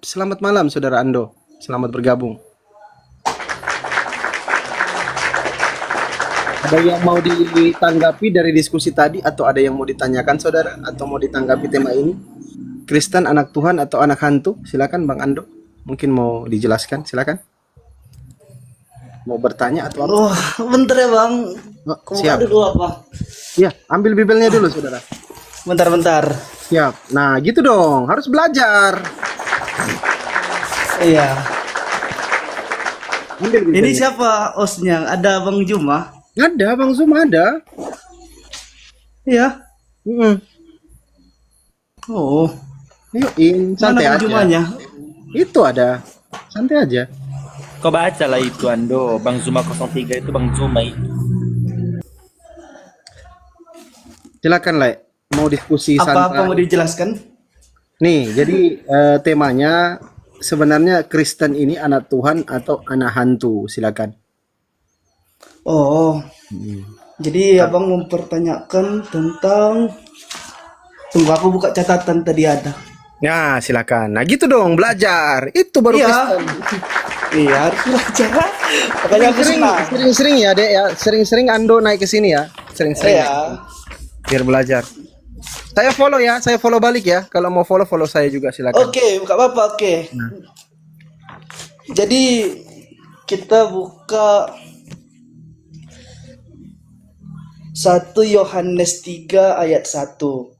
Selamat malam, Saudara Ando. Selamat bergabung. Ada yang mau ditanggapi dari diskusi tadi atau ada yang mau ditanyakan, Saudara, atau mau ditanggapi tema ini? Kristen anak Tuhan atau anak hantu? Silakan Bang Ando. Mungkin mau dijelaskan, silakan. Mau bertanya atau apa? Oh, bentar ya bang. Oh, Kamu siap. dulu apa? Ya, ambil bibelnya dulu, Saudara. Bentar. Siap. Nah, gitu dong. Harus belajar. Iya. Ambil bibelnya. Ini siapa hostnya? Ada Bang Juma? Ada, Bang Zoom ada. Iya. Oh, Yuk, santai mana Bang aja. Jumanya? Itu ada. Santai aja. Kau baca lah itu Ando, Bang Zuma 03 itu Bang Zuma itu. Silakan, Le. Mau diskusi Apa-apa santai. mau dijelaskan? Nih, jadi temanya sebenarnya Kristen ini anak Tuhan atau anak hantu? Silakan. Oh, jadi abang mempertanyakan tentang. Tunggu aku buka catatan tadi ada. Ya, silakan. Nah, gitu dong, belajar. Itu baru Iya. Kristen. Iya harus belajar. Makanya aku senang. Sering-sering ya, Dek ya. Sering-sering Ando naik ke sini ya. Sering-sering. Iya. Biar belajar. Saya follow ya, saya follow balik ya. Kalau mau follow saya juga silakan. Oke, buka apa? Oke. Jadi kita buka 1 Yohanes 3 ayat 1.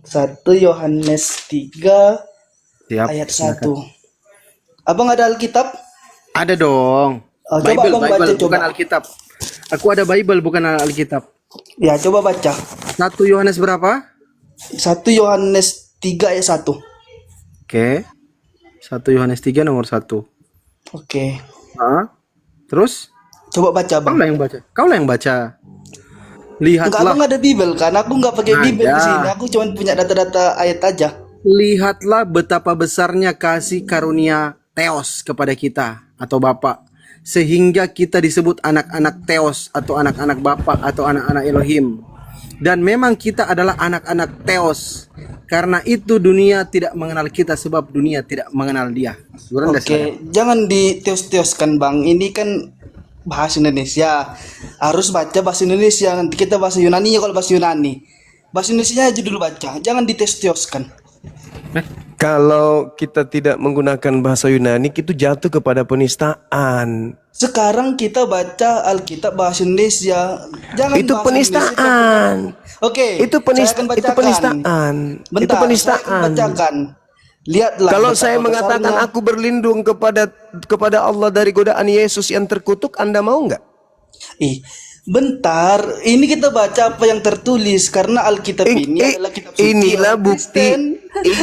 1 Yohanes 3 Siap. ayat silakan. 1. Abang ada Alkitab? Ada dong. Oh, coba Bible, abang baca, bukan coba. Alkitab. Aku ada Bible bukan Alkitab. Ya, coba baca. 1 Yohanes berapa? 1 Yohanes 3 ayat 1. Oke. 1 Yohanes 3 nomor 1. Oke. Nah, terus Coba baca, kau Bang. lah yang baca. Kau lah yang baca. Enggak, Lihatlah, abang ada Bible kan? Aku enggak pakai Bible di Ada. sini. Aku cuma punya data-data ayat aja. lihatlah betapa besarnya kasih karunia Theos kepada kita atau Bapa, sehingga kita disebut anak-anak Theos atau anak-anak Bapa atau anak-anak Elohim. Dan memang kita adalah anak-anak Theos. Karena itu dunia tidak mengenal kita sebab dunia tidak mengenal Dia. Surat Oke, jangan diteos-teoskan Bang. Ini kan bahasa Indonesia. Harus baca bahasa Indonesia. Nanti kita bahasa Yunani ya kalau bahasa Yunani. Bahasa Indonesia aja dulu baca. Jangan diteos-teoskan. Kalau kita tidak menggunakan bahasa Yunani, itu jatuh kepada penistaan. Sekarang kita baca Alkitab bahasa Indonesia. Jangan Itu bahasa penistaan. Indonesia. Oke, Itu saya akan bacakan. itu penistaan. Bentar, Itu saya akan penistaan. bacakan. Lihatlah. Kalau betapa saya mengatakan besarnya. aku berlindung kepada Allah dari godaan Yesus yang terkutuk, Anda mau nggak? Bentar, ini kita baca apa yang tertulis karena Alkitab ini adalah kitab suci Inilah orang bukti. Kristen.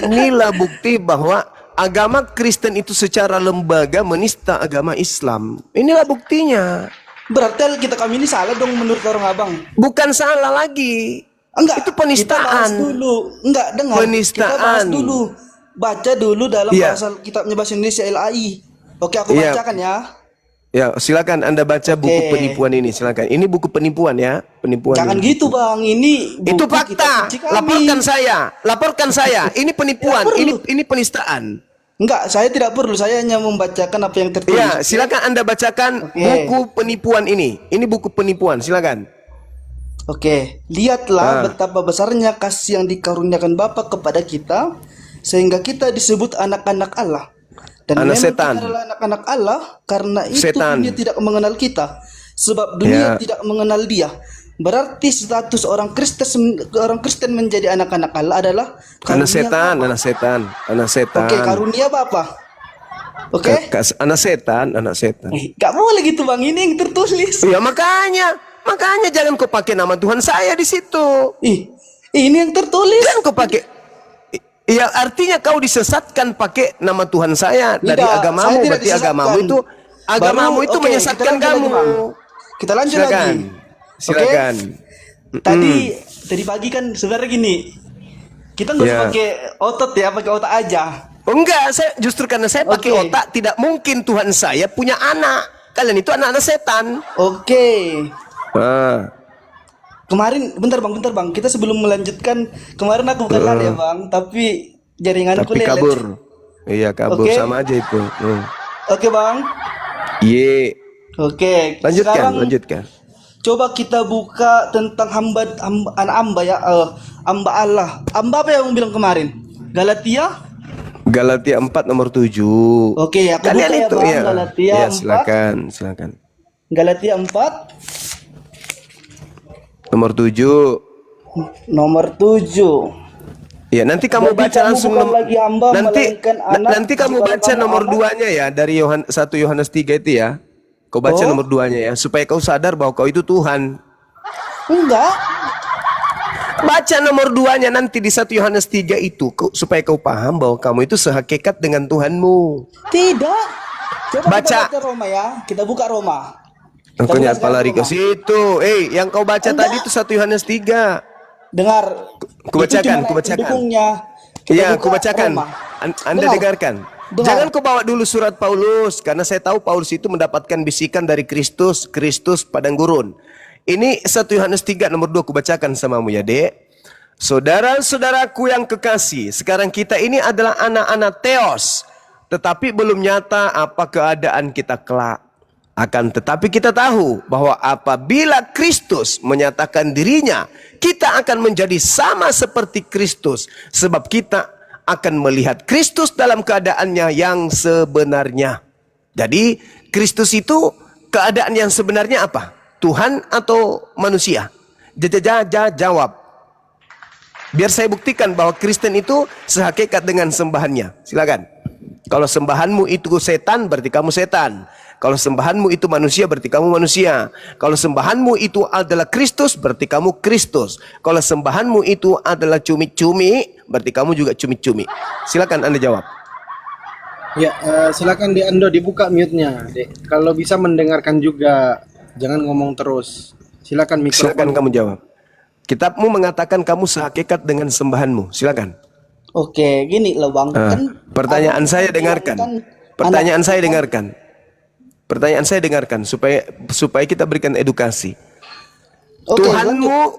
Inilah bukti bahwa agama Kristen itu secara lembaga menista agama Islam. Inilah buktinya. Berarti Alkitab kami ini salah dong menurut orang abang. Bukan salah lagi. Enggak, Itu kita bahas penistaan. dulu. Enggak, dengar. Penistaan. Kita bahas dulu. Baca dulu dalam Iya. bahasa kitabnya bahasa Indonesia LAI. Oke, aku Iya. bacakan ya. Ya, silakan Anda baca buku Oke. penipuan ini, silakan. Ini buku penipuan ya, penipuan. Jangan ini. gitu, Bang. Ini buku Itu kitab fakta. suci kami. Laporkan saya. Ini penipuan, Tidak perlu. ini penistaan. Enggak, saya tidak perlu. Saya hanya membacakan apa yang tertulis. Ya, silakan Anda bacakan Oke. buku penipuan ini. Ini buku penipuan, silakan. Oke, lihatlah betapa besarnya kasih yang dikaruniakan Bapa kepada kita, sehingga kita disebut anak-anak Allah. Dan Anak memang setan. kita adalah anak-anak Allah, karena itu Setan. dunia tidak mengenal kita, sebab dunia Ya. tidak mengenal Dia. Berarti status orang Kristen menjadi anak-anak Allah adalah Anak karunia setan, Bapa. anak setan, anak setan. Oke, karunia Bapa. Oke? Anak setan, anak setan. Gak boleh gitu Bang, ini yang tertulis. Ya makanya jangan kau pakai nama Tuhan saya di situ. Ini yang tertulis. Jangan kau pakai. Ya artinya kau disesatkan pakai nama Tuhan saya dari Tidak, agamamu. saya tidak Berarti disesatkan. agamamu itu Oke, menyesatkan kita lanjut kamu. lagi, Bang. Kita lanjut Silakan. lagi. Silakan. Tadi pagi kan sebenarnya gini. Kita nggak usah Ya. pakai otot ya, pakai otak aja. Oh, enggak, saya justru karena saya pakai Oke. otak, tidak mungkin Tuhan saya punya anak. Kalian itu anak-anak setan. Oke. Ah. Kemarin bentar bang, kita sebelum melanjutkan, kemarin aku bukan lari ya bang, tapi Jaringanku Tapi lelet. kabur. Iya, kabur Oke. sama aja itu. Oke bang. Ye. Oke. Lanjutkan, Sekarang lanjutkan. coba kita buka tentang anak hamba ya. Hamba Allah. Hamba apa yang kamu bilang kemarin? Galatia? Galatia 4 nomor 7. Oke, aku Kalian buka ya itu bang. ya. Galatia Ya, 4. silakan. Galatia 4 Nomor 7. nomor 7. Ya, nanti kamu Jadi baca kamu langsung bukan lagi hamba, melainkan anak, nanti kamu jika baca kamu nomor anak. 2-nya ya dari 1 Yohanes 3 itu ya. Kau baca Oh. nomor 2-nya ya supaya kau sadar bahwa kau itu Tuhan. Enggak. Baca nomor 2-nya nanti di 1 Yohanes 3 itu supaya kau paham bahwa kamu itu sehakikat dengan Tuhanmu. Tidak. Coba Baca. kita baca Roma ya. Kita buka Roma. Engkau buka nyapa sekarang lari ke Roma. situ. Yang kau baca Enggak. tadi itu 1 Yohanes 3. Dengar. Kubacakan, Itu cuma kubacakan. pendukungnya. Kita Iya, buka aku bacakan. Roma. Anda Dengar. dengarkan. Dengar. Jangan kau bawa dulu surat Paulus karena saya tahu Paulus itu mendapatkan bisikan dari Kristus padang gurun. Ini 1 Yohanes 3 nomor 2 aku bacakan samamu ya, Dek. Saudara-saudaraku yang kekasih, sekarang kita ini adalah anak-anak Theos, tetapi belum nyata apa keadaan kita kelak. Akan tetapi kita tahu bahwa apabila Kristus menyatakan dirinya, kita akan menjadi sama seperti Kristus, sebab kita akan melihat Kristus dalam keadaannya yang sebenarnya. Jadi Kristus itu keadaan yang sebenarnya apa? Tuhan atau manusia? Jawab. Biar saya buktikan bahwa Kristen itu sehakikat dengan sembahannya. Silakan. Kalau sembahanmu itu setan, berarti kamu setan. Kalau sembahanmu itu manusia, berarti kamu manusia. Kalau sembahanmu itu adalah Kristus, berarti kamu Kristus. Kalau sembahanmu itu adalah cumi-cumi, berarti kamu juga cumi-cumi. Silakan Anda jawab. Ya, silakan di Ando dibuka mute-nya, Dek. Kalau bisa mendengarkan juga, jangan ngomong terus. Silakan Silakan mikrofon. kamu jawab. Kitabmu mengatakan kamu sehakikat dengan sembahanmu. Silakan. Oke, gini loh bang. Pertanyaan ada- saya dengarkan. kan Pertanyaan anak- saya dengarkan. Pertanyaan saya dengarkan supaya kita berikan edukasi. Oke, lanjut.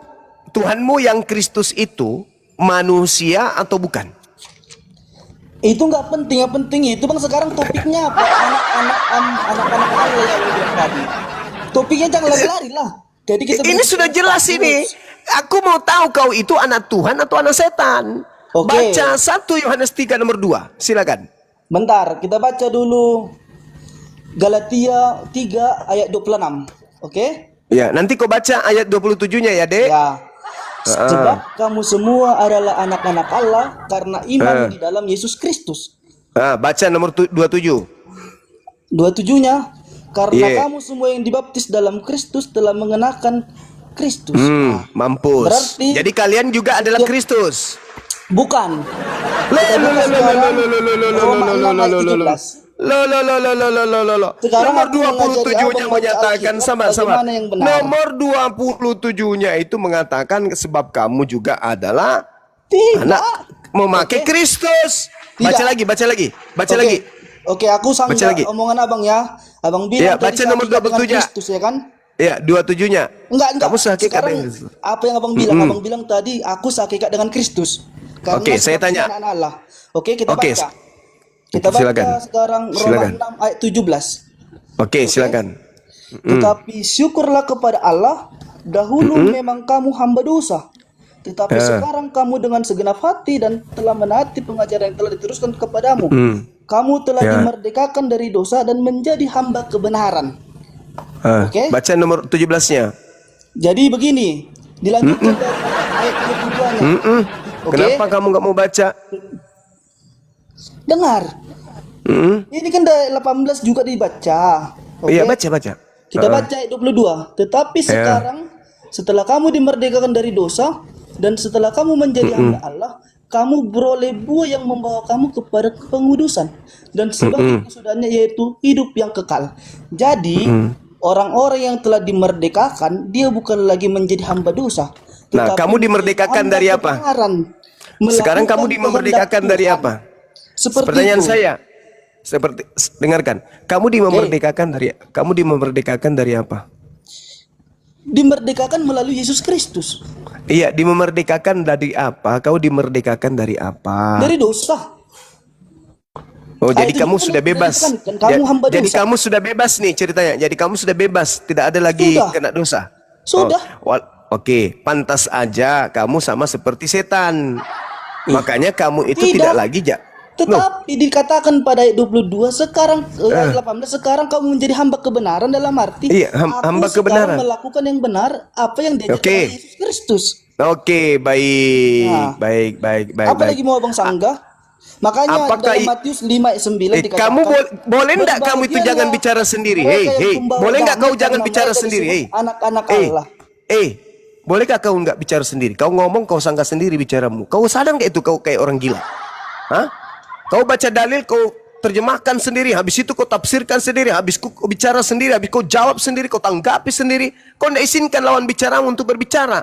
Tuhanmu yang Kristus itu manusia atau bukan? Itu nggak penting, yang penting itu bang sekarang topiknya apa? Anak-anak Allah yang bilang tadi. Topiknya jangan lari-lari lah. Jadi kita Ini sudah jelas ini. Aku mau tahu kau itu anak Tuhan atau anak setan. Oke. Baca 1 Yohanes 3 nomor 2. Silakan. Bentar, kita baca dulu Galatia 3 ayat 26. Oke? Ya, nanti kau baca ayat 27-nya ya, Dek. Ya. Sebab kamu semua adalah anak-anak Allah karena iman di dalam Yesus Kristus. Baca nomor 27. 27-nya, karena Iya. kamu semua yang dibaptis dalam Kristus telah mengenakan Kristus. Mampus. Berarti- Jadi kalian juga adalah Kristus. Bukan. Kita buka sekarang Roma 6 ayat 17. Sekarang Nomor aku mengajari 27-nya abang baca menyatakan Alkitab sama-sama. bagaimana yang benar. Nomor 27-nya itu mengatakan sebab kamu juga adalah Tidak. anak memakai Oke. Kristus. Tidak. Baca lagi. Oke. lagi. Oke, aku Baca sanggah lagi. omongan abang ya. Abang Ya, bilang baca tadi nomor sehakikat dengan 27. Kristus ya kan? Ya, 27-nya. Enggak. Kamu sehakikat Sekarang dengan Kristus. apa yang abang bilang? Abang bilang tadi aku sehakikat dengan Kristus. Karena Oke, saya seperti tanya. anak Allah. Oke, kita Oke, baca. Kita baca silakan. sekarang Roma Silakan. 6 ayat 17. Oke, silakan. Tetapi syukurlah kepada Allah, dahulu memang kamu hamba dosa. Tetapi sekarang kamu dengan segenap hati dan telah menaati pengajaran yang telah diteruskan kepadamu. Kamu telah dimerdekakan dari dosa dan menjadi hamba kebenaran. Oke. Baca nomor 17-nya. Jadi begini, dilanjutkan dari ayat 22-nya. Oke. Kenapa kamu nggak mau baca? Dengar. Ini kan dari 18 juga dibaca. Oke. Iya, baca. Kita baca ayat 22. Tetapi sekarang setelah kamu dimerdekakan dari dosa dan setelah kamu menjadi hamba Allah, kamu beroleh buah yang membawa kamu kepada pengudusan dan sebagai kesudahannya yaitu hidup yang kekal. Jadi orang-orang yang telah dimerdekakan dia bukan lagi menjadi hamba dosa. Nah, tetapi kamu dimerdekakan menjadi dari hamba apa? kebenaran, Sekarang kamu melakukan dimerdekakan kehendak dari Tuhan. apa? Seperti Pertanyaan itu. saya. Dengarkan. Kamu dimerdekakan dari apa? Dimerdekakan melalui Yesus Kristus. Iya, dimerdekakan dari apa? Kau dimerdekakan dari apa? Dari dosa. Oh, jadi itu kamu juga sudah bebas. kan kamu hamba Jadi dosa. kamu sudah bebas nih ceritanya. Jadi kamu sudah bebas, tidak ada lagi Sudah. kena dosa. Sudah. Oke, pantas aja kamu sama seperti setan. Makanya kamu itu Tidak. tidak lagi Tetapi dikatakan pada ayat 22 sekarang ayat 18 sekarang kamu menjadi hamba kebenaran dalam arti Iya, aku hamba sekarang kebenaran. melakukan yang benar apa yang diajarkan Oke. oleh Yesus Kristus. Oke, baik, Nah. baik. Apalagi mau Abang sanggah? Makanya Apakah dalam Matius 5 ayat 9 dikatakan kamu boleh enggak kamu itu berbahagialah jangan bicara sendiri? mereka Hei, yang hei, membawa boleh enggak damai kau jangan karena bicara mereka sendiri? disebut Hei, anak-anak eh, Allah. bolehkah kau enggak bicara sendiri? Kau ngomong kau sangka sendiri bicaramu. Kau sadar enggak itu kau kayak orang gila? Hah? Kau baca dalil, kau terjemahkan sendiri, habis itu kau tafsirkan sendiri, habis kau bicara sendiri, habis kau jawab sendiri, kau tanggapi sendiri. Kau tidak izinkan lawan bicaramu untuk berbicara.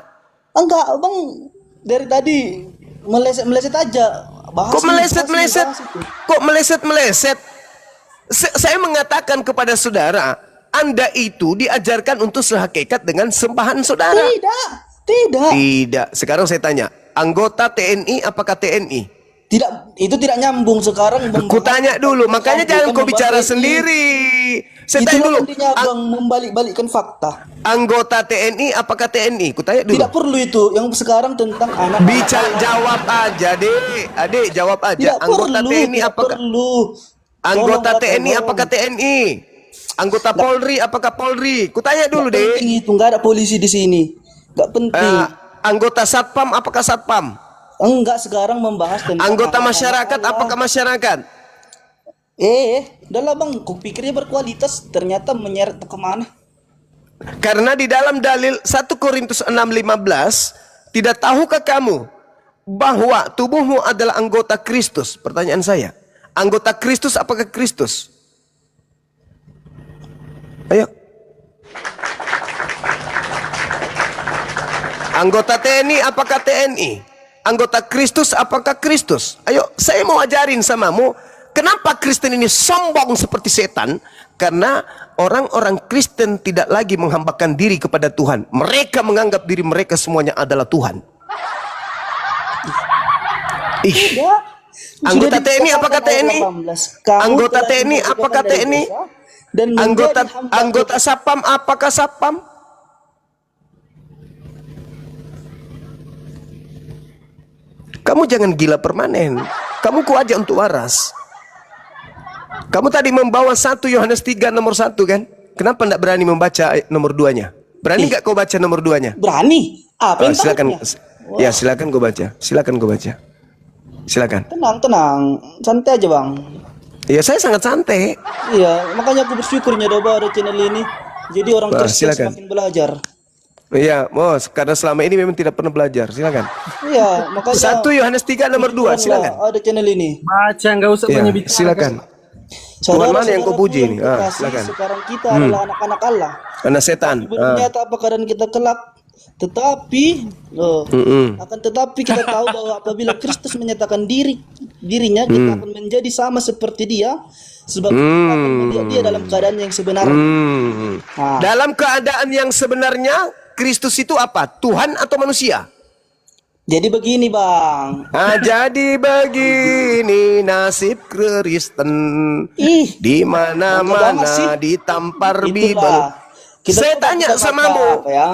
Enggak, Abang dari tadi meleset-meleset aja. Kok meleset-meleset? Kok meleset-meleset? Saya mengatakan kepada saudara, Anda itu diajarkan untuk sehakikat dengan sembahan saudara. Tidak. Tidak. Sekarang saya tanya, anggota TNI apakah TNI? Tidak, itu tidak nyambung sekarang. Ku tanya dulu, makanya jangan kau bicara sendiri. Saya tanya dulu, Intinya Abang membalik-balikkan fakta. anggota TNI apakah TNI? Ku tanya dulu. Tidak perlu itu. Yang sekarang tentang anak. Jawab aja, Adik, jawab aja. Tidak Anggota perlu, TNI tidak apakah perlu. Anggota Tolong, TNI tolong. apakah TNI? Anggota Polri apakah Polri? Ku tanya dulu, Nggak Dek. penting itu, nggak ada polisi di sini. Nggak penting. Anggota Satpam apakah Satpam? Enggak, sekarang membahas tentang Anggota anak-anak masyarakat Allah. apakah masyarakat? Udah lah Bang, kupikirnya berkualitas, ternyata menyeret kemana? Karena di dalam dalil 1 Korintus 6:15, tidak tahukah kamu bahwa tubuhmu adalah anggota Kristus? Pertanyaan saya, anggota Kristus apakah Kristus? Ayo. Anggota TNI apakah TNI? Anggota Kristus apakah Kristus? Ayo, saya mau ajarin samamu. Kenapa Kristen ini sombong seperti setan? Karena orang-orang Kristen tidak lagi menghambakan diri kepada Tuhan. Mereka menganggap diri mereka semuanya adalah Tuhan. Ih. Tidak. Anggota Sudah TNI apakah dikatakan TNI? ayat 18. Kamu Anggota telah TNI dimerdekakan apakah dari TNI? dosa dan Anggota menjadi hamba anggota Satpam apakah Satpam? Kamu jangan gila permanen. Kamu ku aja untuk waras. Kamu tadi membawa 1 Yohanes 3 nomor 1 kan? Kenapa tidak berani membaca nomor 2-nya? Berani nggak kau baca nomor 2-nya? Berani. Apa yang Silakan. takutnya? Ya, silakan kau baca. Silakan kau baca. Silakan. Tenang. Santai aja Bang. Ya, saya sangat santai. Iya, makanya aku bersyukurnya ada channel ini. Jadi orang Nah, Kristen silakan. semakin belajar. Iya, Bos, karena selama ini memang tidak pernah belajar. Silakan. Iya, makanya 1 Yohanes 3 nomor 2, silakan. ada channel ini. Baca, nggak usah Ya, banyak bicara. silakan. Tuhan mana yang kau puji ini? Silakan. Sekarang kita adalah anak-anak Allah. Anak setan. Ternyata apa keadaan kita kelak? Tetapi akan tetapi kita tahu bahwa apabila Kristus menyatakan dirinya, kita akan menjadi sama seperti Dia, sebab kita akan melihat Dia dalam keadaan yang sebenarnya. Nah. Dalam keadaan yang sebenarnya, Kristus itu apa? Tuhan atau manusia? Jadi begini Bang. Jadi begini nasib Kristen. Ih, Di bangga banget mana-mana sih. ditampar Bible. Itulah. Saya tanya samamu, apa ya?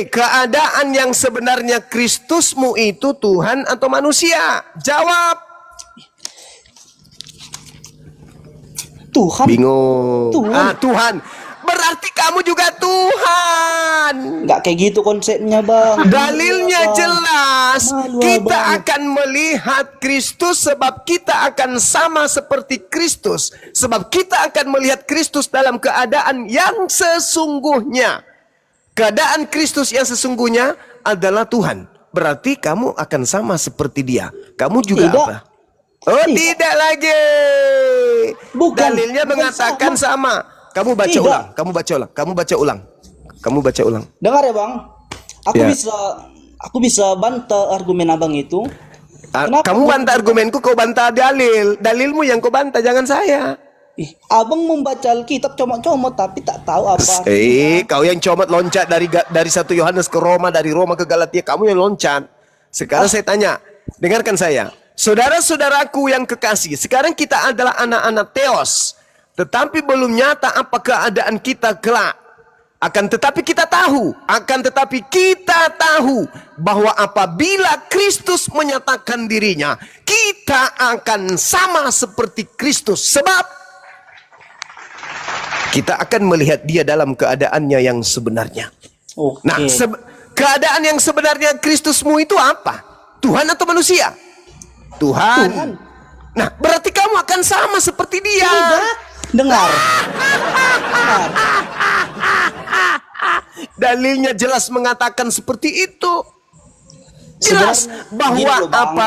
keadaan yang sebenarnya Kristusmu itu Tuhan atau manusia? Jawab. Tuhan. Bingung. Tuhan. Tuhan. Berarti kamu juga Tuhan. Nggak kayak gitu konsepnya Bang. Dalilnya jelas. Malu, Kita Abang. akan melihat Kristus sebab kita akan sama seperti Kristus. Sebab kita akan melihat Kristus dalam keadaan yang sesungguhnya. Keadaan Kristus yang sesungguhnya adalah Tuhan. Berarti kamu akan sama seperti Dia. Kamu juga Tidak. apa? Oh, tidak lagi. Bukan. Dalilnya Bukan mengatakan sama. Kamu baca Tidak. ulang. Kamu baca ulang. Kamu baca ulang. Kamu baca ulang. Dengar ya Bang. Aku Ya. aku bisa bantah argumen Abang itu. Kenapa? Kamu bantah argumenku, kau bantah dalil. Dalilmu yang kau bantah, jangan saya. Ih, abang membaca Alkitab comot-comot tapi tak tahu apa. Kau yang comot loncat dari 1 Yohanes ke Roma, dari Roma ke Galatia, kamu yang loncat. Sekarang saya tanya, dengarkan saya. Saudara-saudaraku yang kekasih, sekarang kita adalah anak-anak Theos, tetapi belum nyata apa keadaan kita kelak. Akan tetapi kita tahu bahwa apabila Kristus menyatakan dirinya, kita akan sama seperti Kristus. Sebab kita akan melihat dia dalam keadaannya yang sebenarnya. Oke. Nah, keadaan yang sebenarnya Kristusmu itu apa? Tuhan atau manusia? Tuhan. Nah, berarti kamu akan sama seperti dia. Dengar. Dalilnya jelas mengatakan seperti itu. Jelas bahwa gini loh, Bang.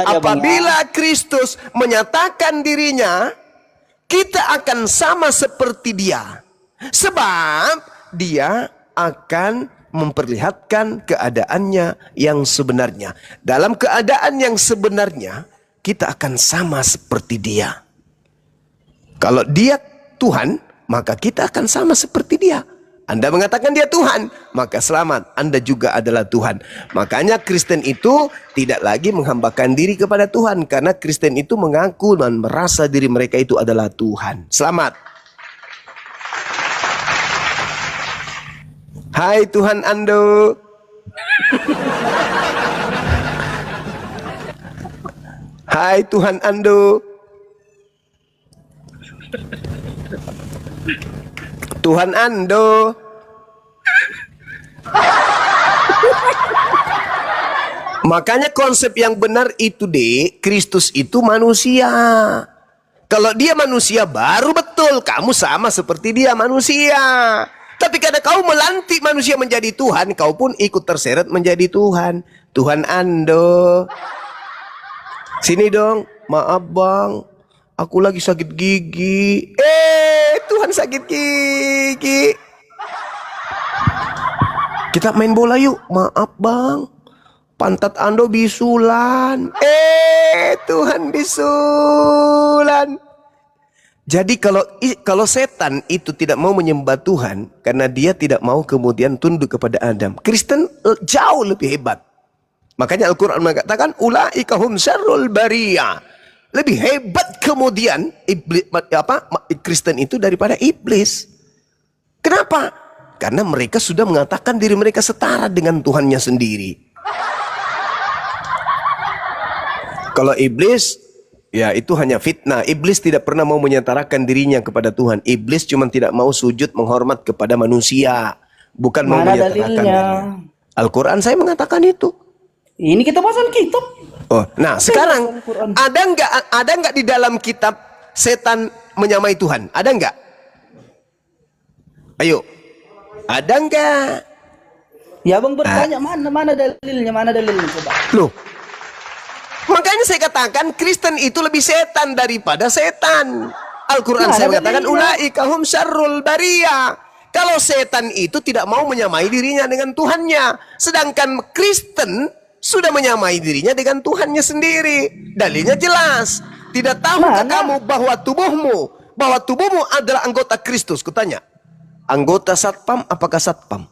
apabila Kristus menyatakan dirinya, kita akan sama seperti dia. Sebab dia akan memperlihatkan keadaannya yang sebenarnya. Dalam keadaan yang sebenarnya, kita akan sama seperti dia. Kalau dia Tuhan, maka kita akan sama seperti dia. Anda mengatakan dia Tuhan, maka selamat, Anda juga adalah Tuhan. Makanya Kristen itu tidak lagi menghambakan diri kepada Tuhan, karena Kristen itu mengaku dan merasa diri mereka itu adalah Tuhan. Selamat. Hai Tuhan Ando. Hai Tuhan Ando. Tuhan Ando. Makanya konsep yang benar itu Kristus itu manusia. Kalau dia manusia baru betul kamu sama seperti dia manusia. Tapi karena kau melantik manusia menjadi Tuhan, kau pun ikut terseret menjadi Tuhan. Tuhan Ando. Sini dong, maaf bang, aku lagi sakit gigi. Tuhan sakit gigi. Kita main bola yuk. Maaf bang, pantat Ando bisulan. Tuhan bisulan. Jadi kalau setan itu tidak mau menyembah Tuhan karena dia tidak mau kemudian tunduk kepada Adam, Kristen jauh lebih hebat. Makanya Al-Quran mengatakan ulaika hum syarrul bariyah. Lebih hebat kemudian Kristen itu daripada iblis. Kenapa? Karena mereka sudah mengatakan diri mereka setara dengan Tuhannya sendiri. Kalau iblis, ya itu hanya fitnah. Iblis tidak pernah mau menyetarakan dirinya kepada Tuhan. Iblis cuma tidak mau sujud menghormat kepada manusia, bukan mau menyetarakan dirinya. Al-Quran saya mengatakan itu. Ini kita bahas Alkitab. Oh, nah sekarang ada nggak di dalam kitab setan menyamai Tuhan? Ada nggak? Ayo, ada nggak? Ya bang bertanya mana dalilnya coba. Loh, makanya saya katakan Kristen itu lebih setan daripada setan. Al-Quran saya mengatakan ulaika hum syarrul bariyah. Kalau setan itu tidak mau menyamai dirinya dengan Tuhannya, sedangkan Kristen sudah menyamai dirinya dengan Tuhannya sendiri. Dalilnya jelas. Tidak tahukah kamu bahwa tubuhmu adalah anggota Kristus? Kutanya, anggota satpam apakah satpam?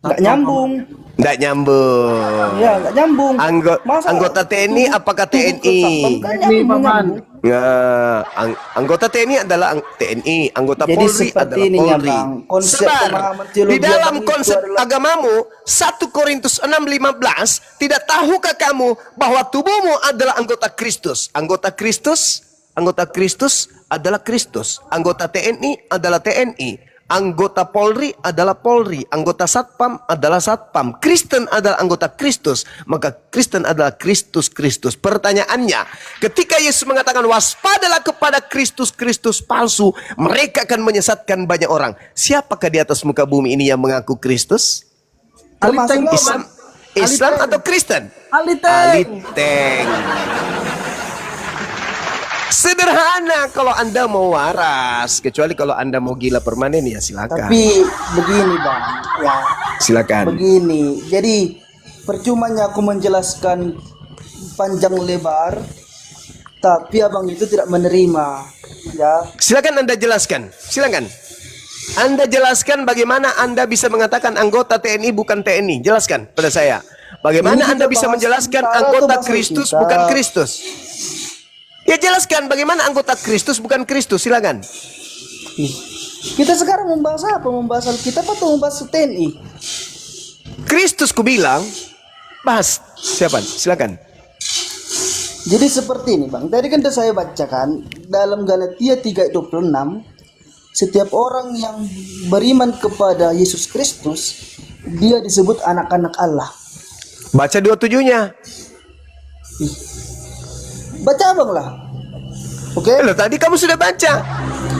Nggak nyambung. Nggak nyambung. Ya nggak nyambung. Anggota TNI apakah TNI? Nah, anggota TNI adalah TNI, anggota jadi Polri adalah Polri. Sebab di dalam konsep agamamu 1 Korintus 6:15, tidak tahukah kamu bahwa tubuhmu adalah anggota Kristus? Anggota Kristus adalah Kristus. Anggota TNI adalah TNI. Anggota Polri adalah Polri, anggota Satpam adalah Satpam. Kristen adalah anggota Kristus, maka Kristen adalah Kristus. Pertanyaannya, ketika Yesus mengatakan waspadalah kepada Kristus palsu, mereka akan menyesatkan banyak orang. Siapakah di atas muka bumi ini yang mengaku Kristus? Islam atau Kristen? Aliteng. Sederhana kalau Anda mau waras, kecuali kalau Anda mau gila permanen ya silakan. Tapi begini bang, ya silakan. Begini, jadi percumanya aku menjelaskan panjang lebar Tapi abang itu tidak menerima. Ya. Silakan Anda jelaskan. Silakan. Anda jelaskan bagaimana Anda bisa mengatakan anggota TNI bukan TNI. Jelaskan pada saya. Bagaimana Ini kita Anda bisa bahas menjelaskan tentara anggota atau bahasa Kristus kita? bukan Kristus? Ya jelaskan bagaimana anggota Kristus bukan Kristus. Silakan. Ih, kita sekarang membahas apa? Membahas Alkitab atau membahas TNI? Kristus ku bilang, bahas. Siapa? Silakan. Jadi seperti ini bang, tadi kan sudah saya bacakan dalam Galatia 3:26, setiap orang yang beriman kepada Yesus Kristus, dia disebut anak-anak Allah. Baca 27-nya. Baca abang lah. Oke, Loh, tadi kamu sudah baca.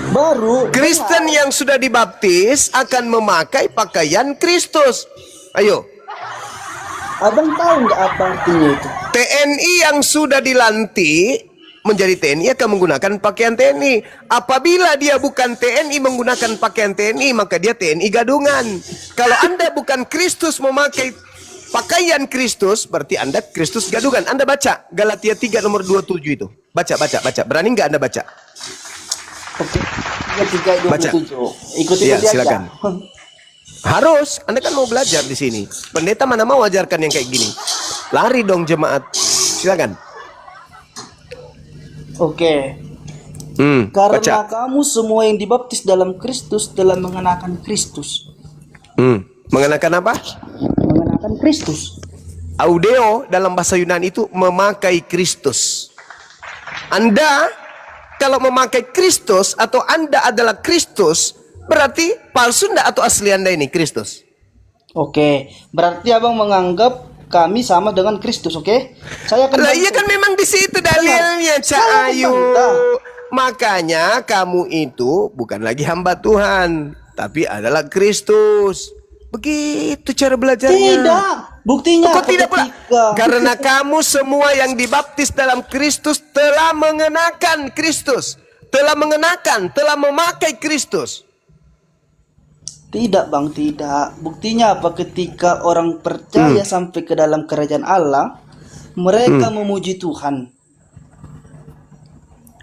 baru Kristen yang sudah dibaptis akan memakai pakaian Kristus. Ayo. abang tahu nggak apa artinya itu? TNI yang sudah dilantik menjadi TNI akan menggunakan pakaian TNI. Apabila dia bukan TNI menggunakan pakaian TNI, maka dia TNI gadungan. Kalau Anda bukan Kristus memakai pakaian Kristus, berarti Anda Kristus gadungan. Anda baca Galatia 3 nomor 27 itu. Baca. Berani nggak Anda baca? Oke, 3:27. Ikuti Iya, aja. silakan. Harus, Anda kan mau belajar di sini. Pendeta mana mau ajarkan yang kayak gini? Lari dong jemaat. Silakan. Oke. Baca. Karena kamu semua yang dibaptis dalam Kristus telah mengenakan Kristus. Mengenakan apa? Mengenakan Kristus. Audeo dalam bahasa Yunani itu memakai Kristus. Anda kalau memakai Kristus atau Anda adalah Kristus, berarti palsu enggak atau asli Anda ini Kristus? Oke, berarti abang menganggap kami sama dengan Kristus, oke? Saya akan Lah bantu. iya kan memang di situ dalilnya, Saya akan Cahayu. bantah. Makanya kamu itu bukan lagi hamba Tuhan, tapi adalah Kristus. Begitu cara belajarnya. Tidak. Buktinya Kok tidak pula? ketika Karena kamu semua yang dibaptis dalam Kristus telah mengenakan Kristus. Telah mengenakan, telah memakai Kristus. Tidak bang, tidak. Buktinya apa? Ketika orang percaya sampai ke dalam kerajaan Allah, mereka memuji Tuhan.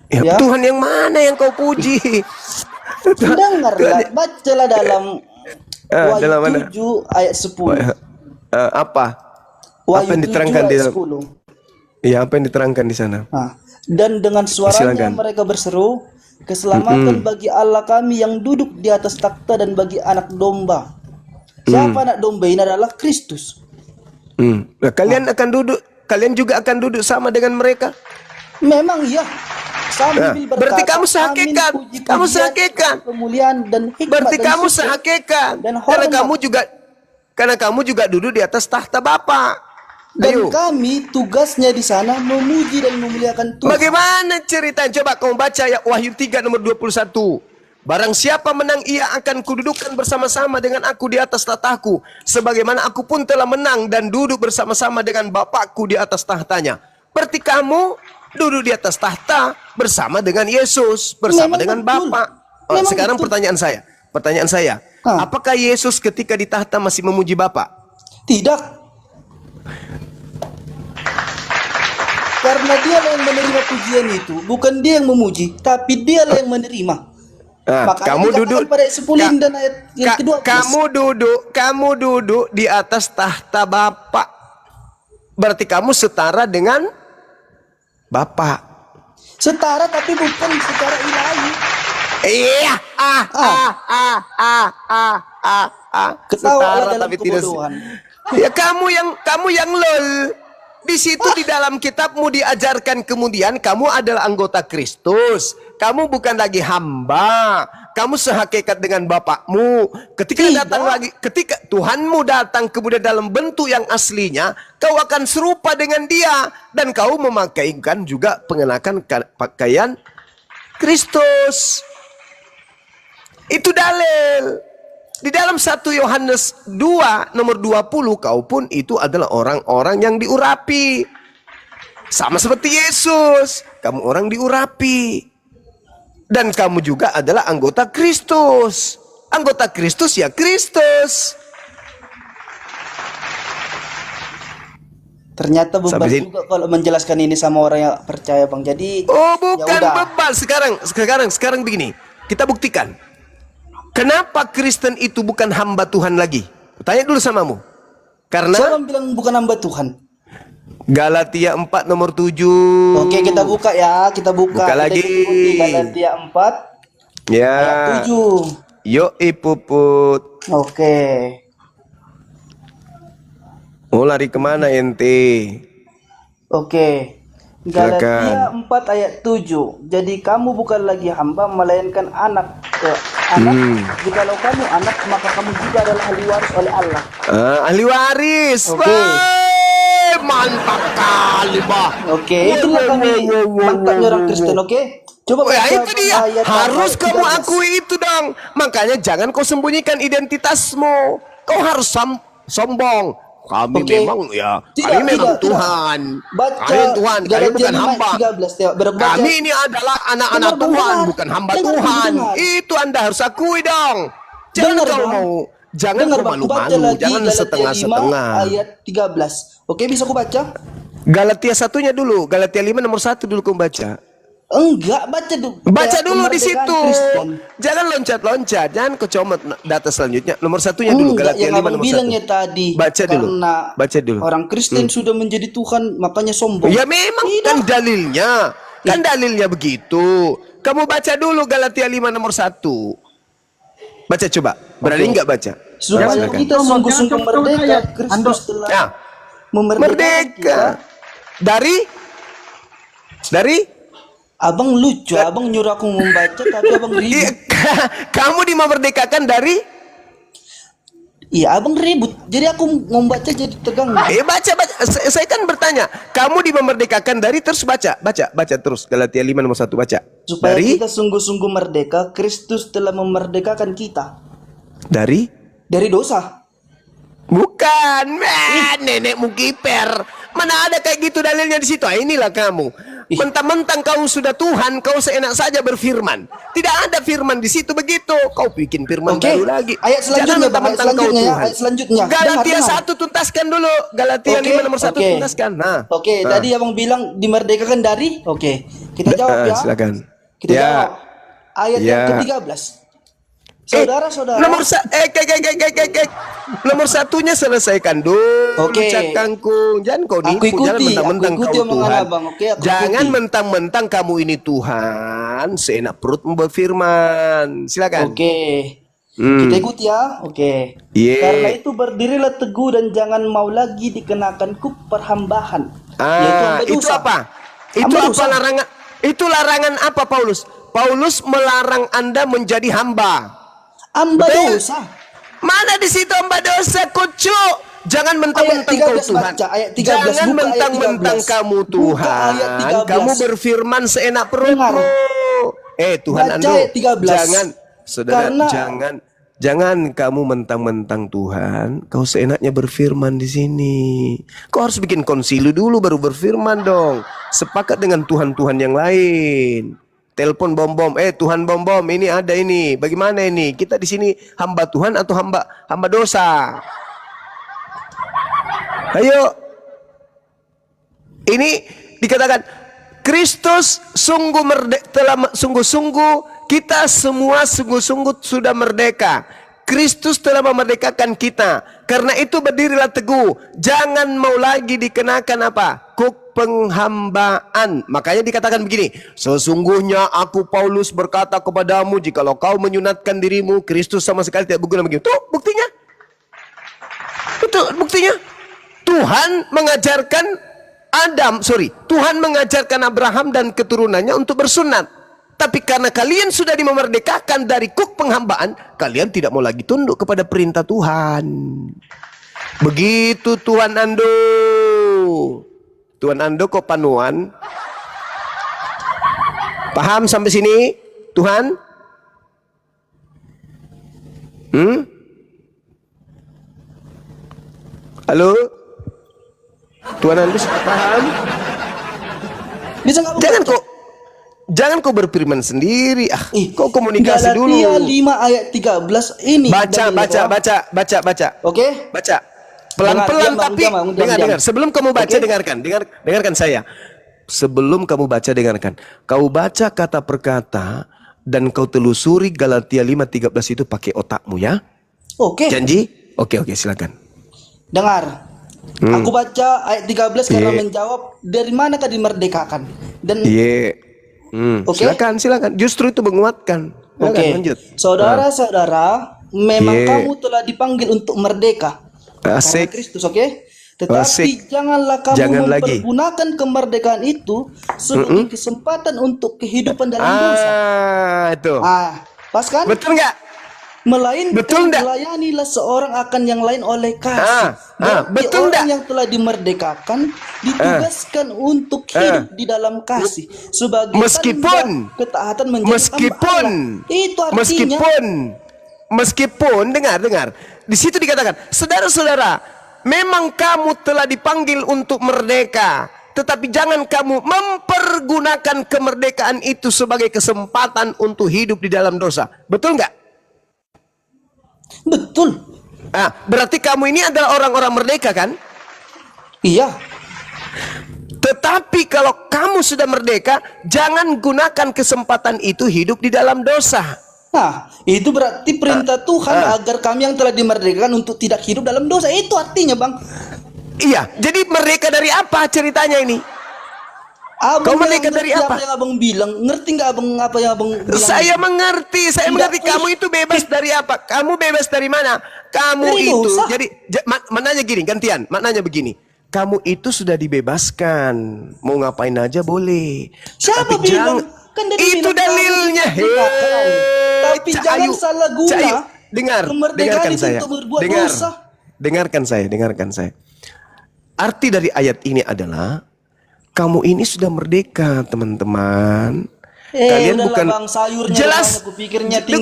Ya, Ya. Tuhan yang mana yang kau puji? Dengarlah, bacalah dalam dalam mana? Wahyu 7 ayat 10. Apa? Wahyu Apa yang 7 diterangkan di ayat dalam? 10. Ya, apa yang diterangkan di sana? Nah, dan dengan suaranya Silakan. mereka berseru, keselamatan bagi Allah kami yang duduk di atas takhta dan bagi anak domba. Siapa anak domba ini adalah Kristus. Nah, kalian akan duduk, kalian juga akan duduk sama dengan mereka. Memang iya. Sambil Nah, berarti kamu "Amin, sehakikat. puji-pujian, Kamu sehakikat. kemuliaan dan hikmat Berarti dan kamu syukur sehakikat. dan Karena kamu juga duduk di atas tahta Bapa. dan Ayo. kami tugasnya di sana memuji dan memuliakan Tuhan. Bagaimana cerita? Coba kamu baca ya Wahyu 3 nomor 21. Barang siapa menang ia akan kududukan bersama-sama dengan aku di atas tahtaku. Sebagaimana aku pun telah menang dan duduk bersama-sama dengan Bapakku di atas tahtanya. Berarti kamu duduk di atas tahta bersama dengan Yesus. Bersama Memang dengan betul. Bapa. Memang Sekarang betul. pertanyaan saya. Apakah Yesus ketika di tahta masih memuji Bapa? Tidak. Karena dialah yang menerima pujian itu, bukan dia yang memuji, tapi dialah yang menerima. Makanya kamu dikatakan duduk pada ayat 10 dan ayat yang kedua. kamu duduk di atas tahta Bapa. Berarti kamu setara dengan Bapa. Setara tapi bukan secara ilahi. Iya, Ketawalah dalam tapi tidak. kebodohan. Ya kamu yang lol. Di situ di dalam kitabmu diajarkan kemudian kamu adalah anggota Kristus. Kamu bukan lagi hamba. Kamu sehakikat dengan Bapakmu. Ketika Tuhanmu datang kemudian dalam bentuk yang aslinya, kau akan serupa dengan Dia dan kau memakaikan juga pengenakan pakaian Kristus. Itu dalil. Di dalam 1 Yohanes 2 nomor 20 kau pun itu adalah orang-orang yang diurapi. Sama seperti Yesus, kamu orang diurapi. Dan kamu juga adalah anggota Kristus. Anggota Kristus ya Kristus. Ternyata beban Sampai sini. juga kalau menjelaskan ini sama orang yang percaya Bang. Jadi Oh, ya bukan udah. beban. Sekarang begini. Kita buktikan. Kenapa Kristen itu bukan hamba Tuhan lagi? Tanya dulu samamu. Karena Siapa yang bilang bukan hamba Tuhan? Galatia 4 nomor 7. Oke, kita buka ya, kita buka. Buka Kita lagi. ikuti Galatia 4 Ya. ayat 7. Yo Puput. Oke. Mau lari kemana ente? Oke. Galatia 4 ayat 7. Jadi kamu bukan lagi hamba melainkan anak. Anak. Jikalau kamu anak maka kamu juga adalah ahli waris oleh Allah. Ahli waris. Oke. Wah, mantap kali, Bah. Oke, itulah kami mantapnya orang Kristen, oke? Coba Wah, baca itu dia. ayat Harus ayat kamu 13. akui itu dong. Makanya jangan kau sembunyikan identitasmu. Kau harus sombong. Kami Oke. memang ya, Tidak, kami memang tidak. Tuhan. Baca Kalian Tuhan, kalian Galatia bukan 5 hamba. ayat 13. Tengok, berbaca. Kami ini adalah anak-anak Dengar, Bang, Tuhan, dengar. bukan hamba Dengar, Tuhan. dengar. Itu Anda harus akui dong. Jangan Dengar, kau Bang. mau, jangan Dengar, kau Bang, aku baca malu-malu, lagi jangan Galatia setengah-setengah. 5 ayat 13. Oke, bisa aku baca? Galatia satunya dulu, Galatia 5 nomor 1 dulu kau baca. Enggak, baca dulu. Baca dulu di Kemerdekaan situ. Kristen. Jangan loncat-loncat, jangan kau comot data selanjutnya. Nomor satunya dulu, Enggak, Galatia yang 5 abang nomor bilangnya 1. tadi. Baca dulu. Karena Baca dulu. orang Kristen sudah menjadi Tuhan, makanya sombong. Ya memang Tidak. kan dalilnya. Kan dalilnya begitu. Kamu baca dulu Galatia 5 nomor 1. Baca coba. Berani Oke. nggak baca? Supaya Silakan. kita sungguh-sungguh merdeka, Kristus telah Ya. memerdekakan Merdeka. Dari Abang lucu, abang nyuruh aku membaca, tapi abang Iya, ribut. kamu dimerdekakan dari Iya, abang ribut. Jadi aku membaca jadi tegang. baca. Saya kan bertanya, kamu dimerdekakan dari, terus baca terus Galatia 5 nomor 1 baca. Supaya Dari kita sungguh-sungguh merdeka, Kristus telah memerdekakan kita dari dari dosa. bukan, nenekmu kiper. Mana ada kayak gitu dalilnya di situ. Inilah kamu. Mentang-mentang kau sudah Tuhan, kau seenak saja berfirman. Tidak ada firman di situ begitu. Kau bikin firman Oke. baru lagi. Ayat selanjutnya, Jangan Bang. Ayat mentang-mentang kau selanjutnya ya. Tuhan. Ayat selanjutnya. Galatia Dengar, 1 tuntaskan dulu. Galatia 5 nomor 1 oke. tuntaskan. Nah. Oke, Nah. tadi abang bilang dimerdekakan dari. Oke, kita jawab ya. Silakan. Kita Ya. jawab. Ayat Ya. yang ke-13. Saudara-saudara. Nomor satunya selesaikan dulu. Oke. Cakangku. Jangan kau Aku nipu. Jangan ikuti, mentang-mentang aku ikuti kau omongan Tuhan. abang, oke? Aku Jangan ikuti. mentang-mentang kamu ini Tuhan. Seenak perut berfirman. Silakan. Oke. Kita ikuti ya. Oke. Iya. Karena itu berdirilah teguh dan jangan mau lagi dikenakan kuk perhambahan. Yaitu hamba Itu dosa. apa? Itu Hamba apa dosa. larangan? Itu larangan apa Paulus? Paulus melarang Anda menjadi hamba. Hamba Betul. dosa. Mana di situ hamba dosa, kucu? Jangan mentang-mentang Ayat kau 13 Tuhan. baca, ayat 13. Jangan Buka ayat mentang-mentang 13. kamu Buka Tuhan. ayat 13. Kamu berfirman seenak perutmu. Tuhan Baca Ando, ayat 13. jangan, saudara, Karena- jangan kamu mentang-mentang Tuhan. Kau seenaknya berfirman di sini. Kau harus bikin konsili dulu baru berfirman dong. Sepakat dengan Tuhan-Tuhan yang lain. Telepon bom-bom, Tuhan bom-bom, ini ada ini. Bagaimana ini? Kita di sini hamba Tuhan atau hamba dosa? Ayo. Ini dikatakan Kristus sungguh-sungguh kita semua sungguh-sungguh sudah merdeka. Kristus telah memerdekakan kita. Karena itu berdirilah teguh. Jangan mau lagi dikenakan apa? Kuk penghambaan. Makanya dikatakan begini. Sesungguhnya aku Paulus berkata kepadamu, jikalau kau menyunatkan dirimu, Kristus sama sekali tidak berguna begini. Tuh buktinya. Itu buktinya. Tuhan mengajarkan Abraham dan keturunannya untuk bersunat. Tapi karena kalian sudah dimerdekakan dari kuk penghambaan, kalian tidak mau lagi tunduk kepada perintah Tuhan. Begitu Tuhan Ando. Tuhan Ando kok panuan? Paham sampai sini? Tuhan? Halo? Tuhan Ando paham? Bisa nggak Jangan kau berfirman sendiri. Kau komunikasi dulu. Galatia 5 ayat 13 ini. Baca. Oke? Baca. Pelan-pelan Bang, tapi Bang, dengar. Sebelum kamu baca Oke? dengarkan saya. Sebelum kamu baca dengarkan. Kau baca kata per kata dan kau telusuri Galatia 5:13 itu pakai otakmu ya. Oke. Janji? Oke, silakan. Dengar. Aku baca ayat 13 karena Iya. menjawab dari manakah dimerdekakan. Dan Iya. Oke. Silakan. Justru itu menguatkan. Silakan, oke. lanjut. Saudara-saudara, memang Iya. kamu telah dipanggil untuk merdeka. Karena Asik. Kristus, oke? Tetapi Asik. janganlah kamu Jangan lagi. mempergunakan kemerdekaan itu sebagai kesempatan untuk kehidupan dalam dosa. Itu. Pas kan? Betul nggak? Melainkan Betul nggak? melayanilah seorang akan yang lain oleh kasih. Berarti betul orang nggak? yang telah dimerdekakan ditugaskan untuk hidup di dalam kasih sebagai Meskipun- tanda ketaatan menjadi hamba Allah. Itu artinya meskipun dengar. Di situ dikatakan, saudara-saudara, memang kamu telah dipanggil untuk merdeka, tetapi jangan kamu mempergunakan kemerdekaan itu sebagai kesempatan untuk hidup di dalam dosa. Betul nggak? betul. Berarti kamu ini adalah orang-orang merdeka kan? Iya. Tetapi kalau kamu sudah merdeka, jangan gunakan kesempatan itu hidup di dalam dosa. Nah, itu berarti perintah Tuhan agar kami yang telah dimerdekakan untuk tidak hidup dalam dosa. Itu artinya, Bang. Iya, jadi merdeka dari apa ceritanya ini? Abang Kau merdeka yang dari ngerti apa? yang Abang bilang? Ngerti nggak Abang apa yang Abang bilang? Saya mengerti. Tidak Kamu itu bebas dari apa? Kamu bebas dari mana? Kamu Dari itu, dosa. jadi maknanya gini, gantian. Maknanya begini. Kamu itu sudah dibebaskan. Mau ngapain aja boleh. Siapa Tapi bilang? jangan- Kan dari itu bilang dalilnya. kamu dimerdekakan. Tapi jangan salah guna Dengarkan kemerdekaan itu saya. untuk berbuat dosa. Dengarkan saya. Arti dari ayat ini adalah kamu ini sudah merdeka, teman-teman. Kalian udahlah, bukan Bang, sayurnya jelas. rupanya kupikirnya tinggi.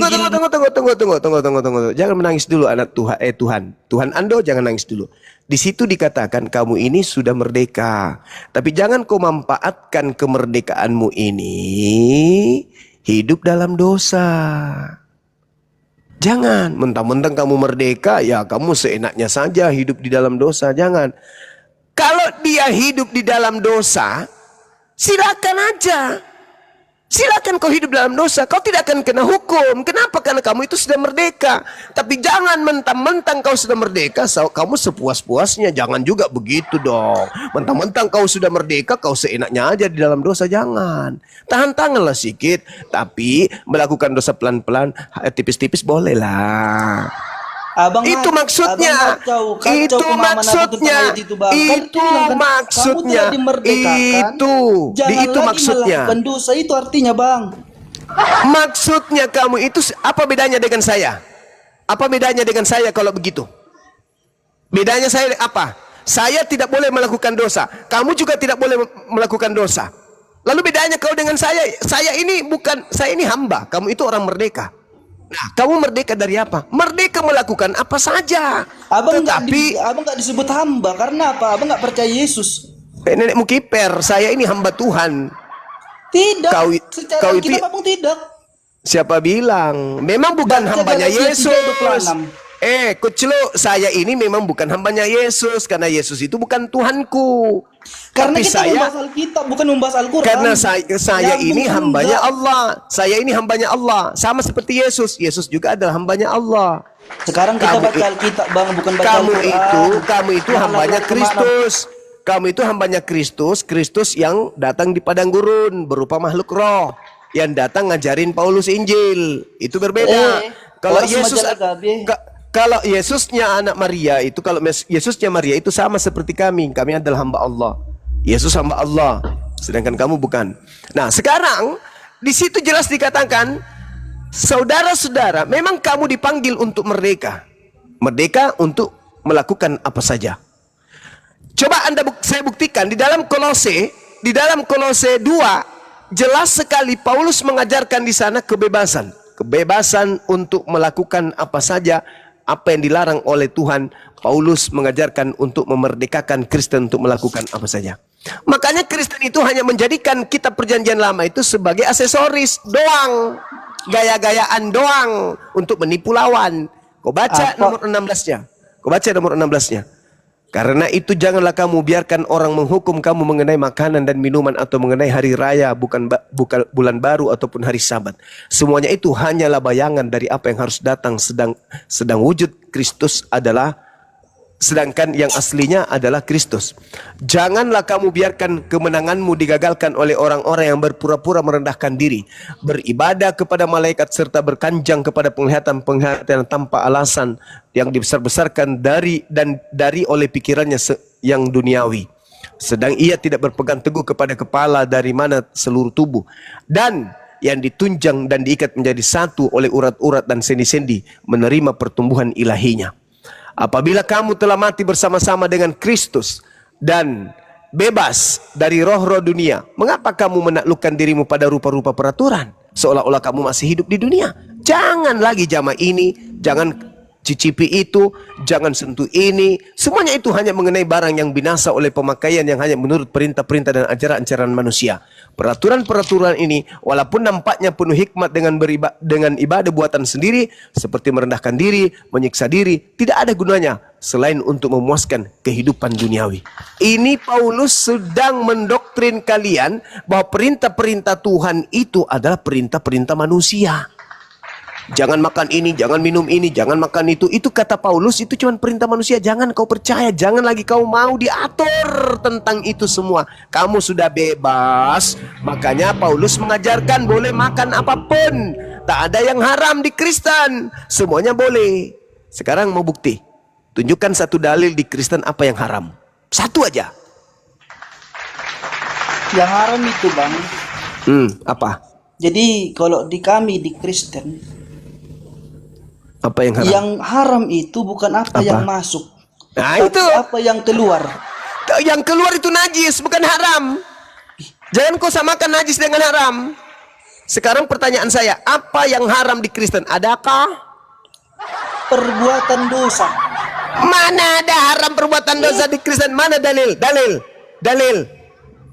Tunggu. Jangan menangis dulu anak Tuhan. Tuhan Ando jangan nangis dulu. Di situ dikatakan kamu ini sudah merdeka. Tapi jangan kau manfaatkan kemerdekaanmu ini hidup dalam dosa. Jangan mentang-mentang kamu merdeka ya kamu seenaknya saja hidup di dalam dosa. Jangan. Kalau dia hidup di dalam dosa, silakan aja. Silakan kau hidup dalam dosa, kau tidak akan kena hukum. Kenapa? Karena kamu itu sudah merdeka. Tapi jangan mentang-mentang kau sudah merdeka, kamu sepuas-puasnya. Jangan juga begitu dong. Mentang-mentang kau sudah merdeka, kau seenaknya aja di dalam dosa. Jangan. Tahan-tahanlah sedikit, tapi melakukan dosa pelan-pelan, tipis-tipis boleh lah. Itu maksudnya. Itu maksudnya. Itu maksudnya. Dosa itu artinya, Bang. Maksudnya kamu itu apa bedanya dengan saya? Apa bedanya dengan saya kalau begitu? Bedanya saya apa? Saya tidak boleh melakukan dosa. Kamu juga tidak boleh melakukan dosa. Lalu bedanya kau dengan saya? Saya ini hamba. Kamu itu orang merdeka. Nah, kamu merdeka dari apa? Merdeka melakukan apa saja. Abang Tetapi nggak disebut hamba karena apa? Abang nggak percaya Yesus. nenekmu kiper, saya ini hamba Tuhan. Tidak. Secara Kau itu Abang tidak. Siapa bilang? Memang bukan Baca hambanya Galatia Yesus. 3:26. Kucelo, saya ini memang bukan hambanya Yesus karena Yesus itu bukan Tuhanku. Karena Tapi kita membahas Alkitab bukan membahas Al-Quran. Karena saya ini hambanya enggak. Allah. Saya ini hambanya Allah. Sama seperti Yesus. Yesus juga adalah hambanya Allah. Sekarang kita baca Alkitab, Bang, bukan baca Al-Quran. Kamu itu hambanya Kristus. Kamu itu hambanya Kristus. Kristus yang datang di padang gurun berupa makhluk roh. Yang datang ngajarin Paulus Injil. Itu berbeda. Kalau Yesus kalau Yesusnya anak Maria itu, kalau Yesusnya Maria itu sama seperti kami. Kami adalah hamba Allah. Yesus hamba Allah, sedangkan kamu bukan. Nah, sekarang di situ jelas dikatakan, saudara-saudara, memang kamu dipanggil untuk merdeka. Merdeka untuk melakukan apa saja. Coba saya buktikan di dalam Kolose 2, jelas sekali Paulus mengajarkan di sana kebebasan. Kebebasan untuk melakukan apa saja. Apa yang dilarang oleh Tuhan, Paulus mengajarkan untuk memerdekakan Kristen untuk melakukan apa saja. Makanya Kristen itu hanya menjadikan kitab perjanjian lama itu sebagai aksesoris doang. Gaya-gayaan doang untuk menipu lawan. Kau baca nomor 16-nya. Karena itu janganlah kamu biarkan orang menghukum kamu mengenai makanan dan minuman atau mengenai hari raya, bukan bulan baru ataupun hari Sabat. Semuanya itu hanyalah bayangan dari apa yang harus datang, sedang wujud Kristus adalah, sedangkan yang aslinya adalah Kristus. Janganlah kamu biarkan kemenanganmu digagalkan oleh orang-orang yang berpura-pura merendahkan diri, beribadah kepada malaikat serta berkanjang kepada penglihatan-penglihatan tanpa alasan yang dibesar-besarkan dari oleh pikirannya yang duniawi. Sedang ia tidak berpegang teguh kepada kepala dari mana seluruh tubuh, dan yang ditunjang dan diikat menjadi satu oleh urat-urat dan sendi-sendi menerima pertumbuhan ilahinya. Apabila kamu telah mati bersama-sama dengan Kristus dan bebas dari roh-roh dunia, mengapa kamu menaklukkan dirimu pada rupa-rupa peraturan? Seolah-olah kamu masih hidup di dunia. Jangan lagi jamah ini, jangan cicipi itu, jangan sentuh ini. Semuanya itu hanya mengenai barang yang binasa oleh pemakaian yang hanya menurut perintah-perintah dan ajaran-ajaran manusia. Peraturan-peraturan ini walaupun nampaknya penuh hikmat dengan ibadah buatan sendiri, seperti merendahkan diri, menyiksa diri, tidak ada gunanya selain untuk memuaskan kehidupan duniawi. Ini Paulus sedang mendoktrin kalian bahwa perintah-perintah Tuhan itu adalah perintah-perintah manusia. Jangan makan ini, jangan minum ini, jangan makan itu. Itu kata Paulus, itu cuma perintah manusia. Jangan kau percaya, jangan lagi kau mau diatur tentang itu semua. Kamu sudah bebas. Makanya Paulus mengajarkan boleh makan apapun. Tak ada yang haram di Kristen. Semuanya boleh. Sekarang mau bukti. Tunjukkan satu dalil di Kristen apa yang haram. Satu aja. Yang haram itu, Bang. Apa? Jadi kalau di kami di Kristen, apa yang haram? yang haram itu bukan apa yang masuk, Nah, tapi itu. apa yang keluar. Yang keluar itu najis, bukan haram. Jangan kau samakan najis dengan haram. Sekarang pertanyaan saya, apa yang haram di Kristen? Adakah? Perbuatan dosa. Mana ada haram perbuatan dosa di Kristen? Mana dalil?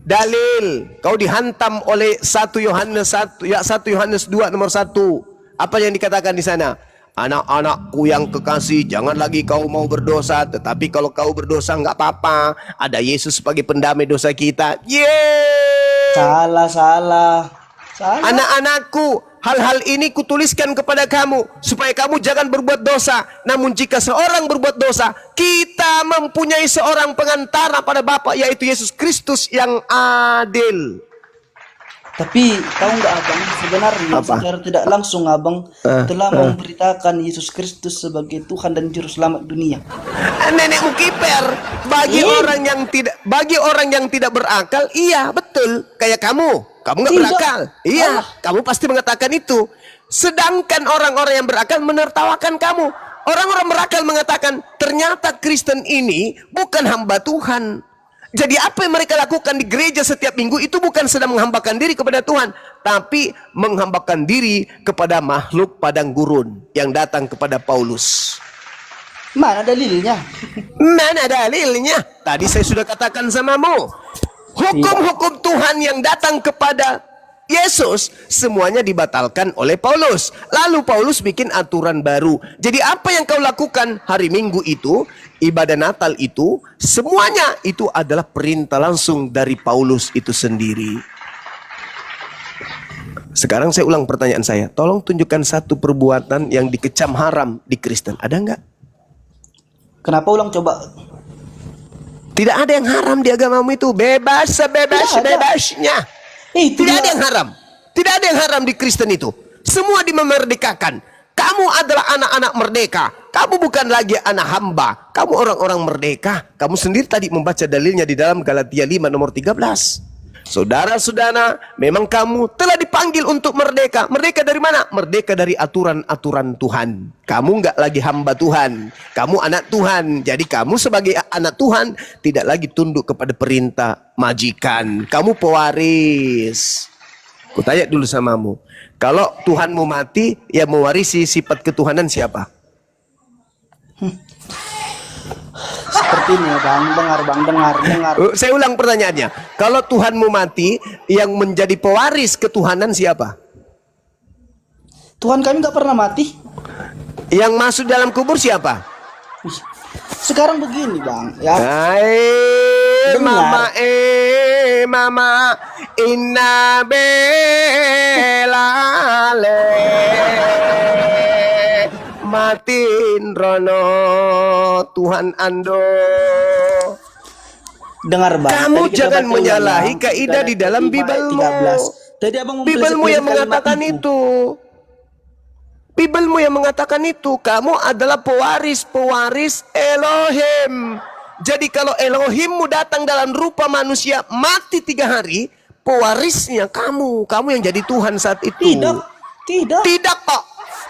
Dalil. Kau dihantam oleh 1 Yohanes 2 nomor 1. Apa yang dikatakan di sana? Anak-anakku yang kekasih, jangan lagi kau mau berdosa, tetapi kalau kau berdosa nggak apa-apa. Ada Yesus sebagai pendamai dosa kita. Yeay! Salah. Anak-anakku, hal-hal ini kutuliskan kepada kamu supaya kamu jangan berbuat dosa. Namun jika seorang berbuat dosa, kita mempunyai seorang pengantara pada Bapa, yaitu Yesus Kristus yang adil. Tapi tahu nggak Abang, sebenarnya secara tidak langsung Abang telah memberitakan Yesus Kristus sebagai Tuhan dan Juru Selamat dunia. Nenekmu kiper. Bagi orang yang tidak berakal, iya betul. Kayak kamu nggak berakal. Iya, kamu pasti mengatakan itu. Sedangkan orang-orang yang berakal menertawakan kamu. Orang-orang berakal mengatakan ternyata Kristen ini bukan hamba Tuhan. Jadi apa yang mereka lakukan di gereja setiap minggu itu bukan sedang menghambakan diri kepada Tuhan, tapi menghambakan diri kepada makhluk padang gurun yang datang kepada Paulus. Mana dalilnya? Mana dalilnya? Tadi saya sudah katakan samamu. Hukum-hukum Tuhan yang datang kepada Yesus semuanya dibatalkan oleh Paulus. Lalu Paulus bikin aturan baru. Jadi apa yang kau lakukan hari Minggu itu, ibadah Natal itu, semuanya itu adalah perintah langsung dari Paulus itu sendiri. Sekarang saya ulang pertanyaan saya. Tolong tunjukkan satu perbuatan yang dikecam haram di Kristen. Ada enggak? Kenapa ulang coba? Tidak ada yang haram di agamamu itu. Bebas sebebas-bebasnya. Tidak ada yang haram. Tidak ada yang haram di Kristen itu. Semua dimerdekakan. Kamu adalah anak-anak merdeka. Kamu bukan lagi anak hamba. Kamu orang-orang merdeka. Kamu sendiri tadi membaca dalilnya di dalam Galatia 5 nomor 13. Saudara-saudara, memang kamu telah dipanggil untuk merdeka. Merdeka dari mana? Merdeka dari aturan-aturan Tuhan. Kamu nggak lagi hamba Tuhan. Kamu anak Tuhan. Jadi kamu sebagai anak Tuhan tidak lagi tunduk kepada perintah majikan. Kamu pewaris. Kutanya dulu samamu. Kalau Tuhanmu mati, yang mewarisi sifat ketuhanan siapa? Seperti ini Bang, dengar. Saya ulang pertanyaannya. Kalau Tuhanmu mati, yang menjadi pewaris ketuhanan siapa? Tuhan kami nggak pernah mati. Yang masuk dalam kubur siapa? Sekarang begini bang, ya. Hai Dengar. mama inna belale matin rono Tuhan ando. Dengar bang. Kamu tadi kita jangan baca menyalahi ulang, kaidah di dalam 5 ayat Bibelmu. 13. Tadi abang Bibelmu yang mempleset mengatakan kalimat itu. Bibelmu yang mengatakan itu. Kamu adalah pewaris Elohim. Jadi kalau Elohimmu datang dalam rupa manusia, mati 3 hari, pewarisnya kamu. Kamu yang jadi Tuhan saat itu. Tidak. Tidak kok.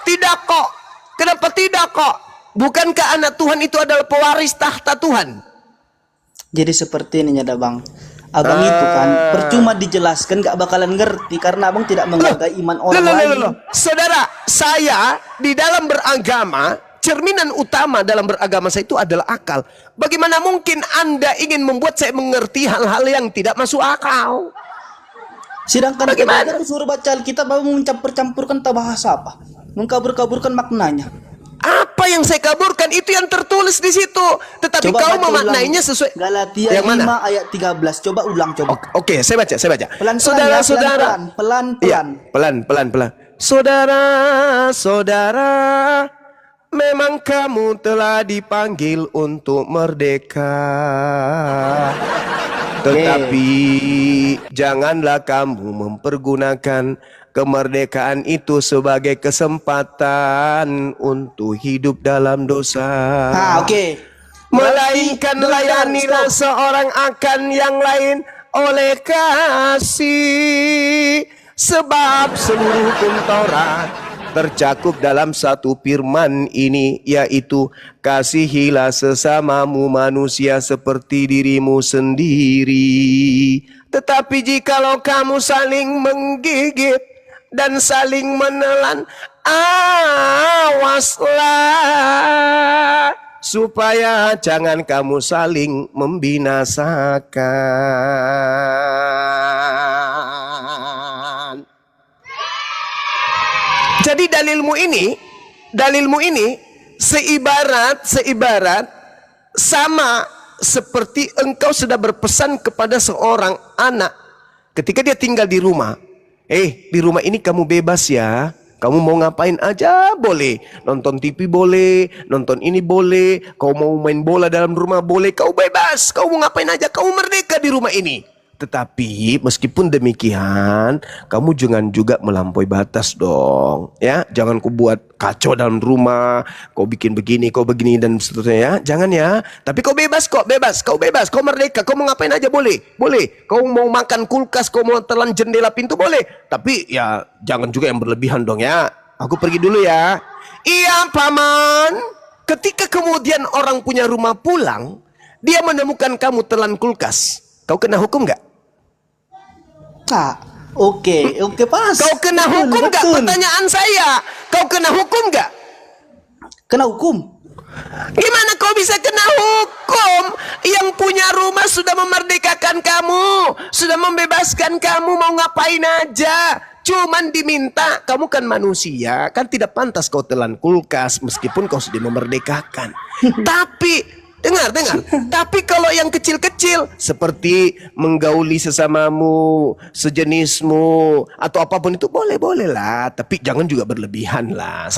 Tidak kok. Kenapa tidak kok? Bukankah anak Tuhan itu adalah pewaris tahta Tuhan? Jadi seperti ini ada bang. Abang itu kan percuma dijelaskan gak bakalan ngerti karena abang tidak menghargai iman orang lain. Saudara, saya di dalam beragama, cerminan utama dalam beragama saya itu adalah akal. Bagaimana mungkin Anda ingin membuat saya mengerti hal-hal yang tidak masuk akal? Sedangkan Bagaimana? kita disuruh baca Alkitab, abang mencampur-campurkan tak bahasa apa, mengkabur-kaburkan maknanya. Apa yang saya kaburkan itu yang tertulis di situ. Tetapi Coba kau baca memaknainya ulang. sesuai. Galatia Yang 5 mana? ayat 13. Coba ulang coba. Oke, saya baca. Pelan-pelan Saudara-saudara, ya, pelan-pelan. iya, pelan. Saudara-saudara, memang kamu telah dipanggil untuk merdeka. Tetapi janganlah kamu mempergunakan kemerdekaan itu sebagai kesempatan untuk hidup dalam dosa. Oke. Melainkan Berarti- layanilah Stop. seorang akan yang lain oleh kasih. Sebab seluruh hukum Taurat tercakup dalam satu firman ini, yaitu kasihilah sesamamu manusia seperti dirimu sendiri. Tetapi jikalau kamu saling menggigit dan saling menelan, awaslah supaya jangan kamu saling membinasakan. Jadi dalilmu ini seibarat sama seperti engkau sudah berpesan kepada seorang anak ketika dia tinggal di rumah. Di rumah ini kamu bebas ya. Kamu mau ngapain aja boleh. Nonton TV boleh, nonton ini boleh. Kau mau main bola dalam rumah boleh. Kau bebas, kau mau ngapain aja. Kau merdeka di rumah ini. Tetapi meskipun demikian, kamu jangan juga melampaui batas dong. Ya, jangan kau buat kacau dalam rumah. Kau bikin begini, kau begini dan seterusnya ya. Jangan ya. Tapi kau bebas kok, Kau bebas, kau merdeka. Kau mau ngapain aja boleh. Kau mau makan kulkas, kau mau telan jendela pintu boleh. Tapi ya jangan juga yang berlebihan dong ya. Aku pergi dulu ya. Iya, paman. Ketika kemudian orang punya rumah pulang, dia menemukan kamu telan kulkas. Kau kena hukum nggak? Oke pas. Kau kena Betul, hukum nggak? betul. Pertanyaan saya. Kau kena hukum nggak? Kena hukum. Gimana kau bisa kena hukum? Yang punya rumah sudah memerdekakan kamu, sudah membebaskan kamu mau ngapain aja. Cuman diminta, kamu kan manusia, kan tidak pantas kau telan kulkas meskipun kau sudah memerdekakan. Tapi dengar. Tapi kalau yang kecil-kecil seperti menggauli sesamamu, sejenismu atau apapun itu boleh lah, tapi jangan juga berlebihan lah.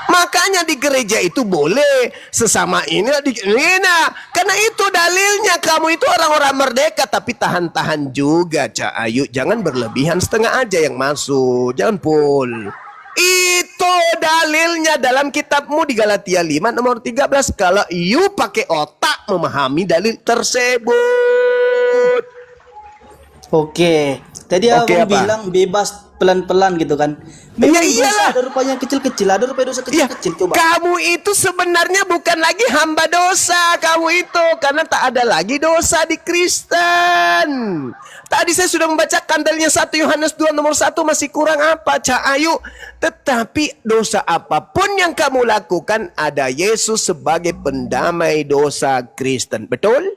Makanya di gereja itu boleh sesama ini karena itu dalilnya kamu itu orang-orang merdeka, tapi tahan-tahan juga, Cak Ayu. Jangan berlebihan, setengah aja yang masuk, jangan full. Itu dalilnya dalam kitabmu di Galatia 5 nomor 13. Kalau you pakai otak memahami dalil tersebut. Oke. Tadi Oke, abang apa? bilang bebas pelan-pelan gitu kan. Ya Memang iyalah. dosa ada rupanya kecil-kecil, ada rupanya dosa Ya, kecil-kecil. Coba. kamu itu sebenarnya bukan lagi hamba dosa. Kamu itu karena tak ada lagi dosa di Kristen. Tadi saya sudah membacakan dalilnya 1 Yohanes 2 nomor 1. Masih kurang apa, Cak Ayu? Tetapi dosa apapun yang kamu lakukan, ada Yesus sebagai pendamai dosa Kristen. Betul?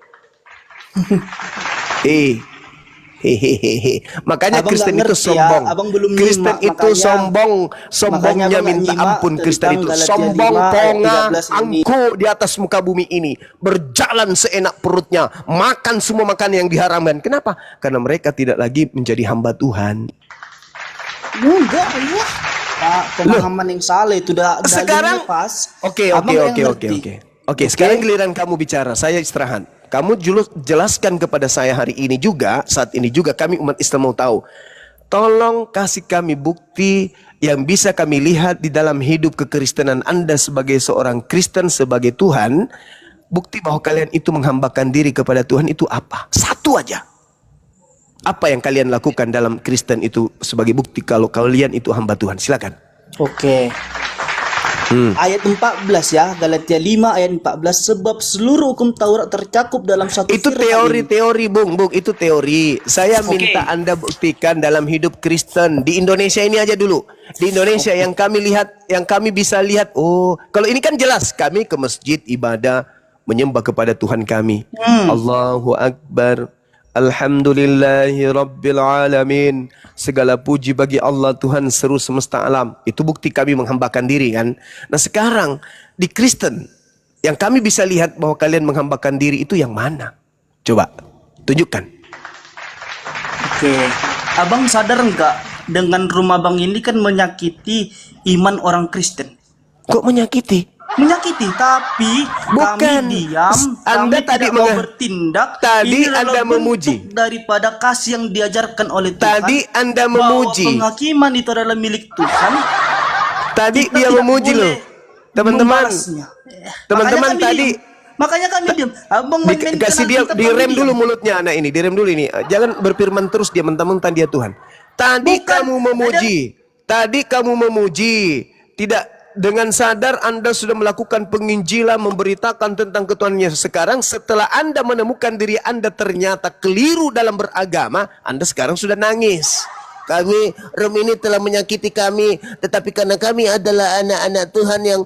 Hehehe. Makanya Abang Kristen nggak itu ngerti ya, sombong. abang belum Kristen nyimak, itu makanya- sombong, makanya sombongnya abang nggak minta nyimak ampun. Kristen tentang itu Galatia sombong, 5 ayat ponga, 13 ini. angku di atas muka bumi ini, berjalan seenak perutnya, makan semua makanan yang diharamkan. Kenapa? Karena mereka tidak lagi menjadi hamba Tuhan. Enggak, ya. Pak, pemahaman yang salah itu Sekarang dalilnya pas. Oke, Abang oke, yang oke, oke, ngerti. oke. Oke, sekarang giliran kamu bicara. Saya istirahat. Kamu jelaskan kepada saya hari ini juga, saat ini juga kami umat Islam mau tahu. Tolong kasih kami bukti yang bisa kami lihat di dalam hidup kekristenan Anda sebagai seorang Kristen, sebagai Tuhan. Bukti bahwa kalian itu menghambakan diri kepada Tuhan itu apa? Satu aja. Apa yang kalian lakukan dalam Kristen itu sebagai bukti kalau kalian itu hamba Tuhan? Silakan. Oke. Ayat 14 ya, Galatia 5 ayat 14, sebab seluruh hukum Taurat tercakup dalam satu Itu firman ini. teori-teori, Bung, itu teori. Saya minta Anda buktikan dalam hidup Kristen di Indonesia ini aja dulu. Di Indonesia yang kami lihat, yang kami bisa lihat, oh, kalau ini kan jelas kami ke masjid ibadah menyembah kepada Tuhan kami. Allahu Akbar. Alhamdulillahi Rabbil Alamin. Segala puji bagi Allah Tuhan seru semesta alam. Itu bukti kami menghambakan diri kan. Nah sekarang di Kristen yang kami bisa lihat bahwa kalian menghambakan diri itu yang mana? Coba tunjukkan. Oke. Abang sadar enggak dengan rumah bang ini kan menyakiti iman orang Kristen? Kok menyakiti? Menyakiti, tapi Bukan. kami diam, Anda kami tadi tidak mau bertindak. Tadi Ini adalah Anda bentuk memuji. daripada kasih yang diajarkan oleh Tuhan. Tadi Anda memuji. Bahwa penghakiman itu adalah milik Tuhan. Tadi Kita dia tidak memuji boleh loh. Teman-teman. membalasnya. Teman-teman Makanya kami tadi diam. Makanya kami diam. Abang main-main kasih kenal dia kita, direm kami dulu diam. mulutnya anak ini, direm dulu ini. Jangan berfirman terus dia mentang-mentang dia Tuhan. Tadi Bukan. kamu memuji. Tadi kamu memuji. Tidak dengan sadar Anda sudah melakukan penginjilan, memberitakan tentang ketuhanan Yesus. Sekarang setelah Anda menemukan diri Anda ternyata keliru dalam beragama, Anda sekarang sudah nangis. Kami, Rom ini telah menyakiti kami, tetapi karena kami adalah anak-anak Tuhan yang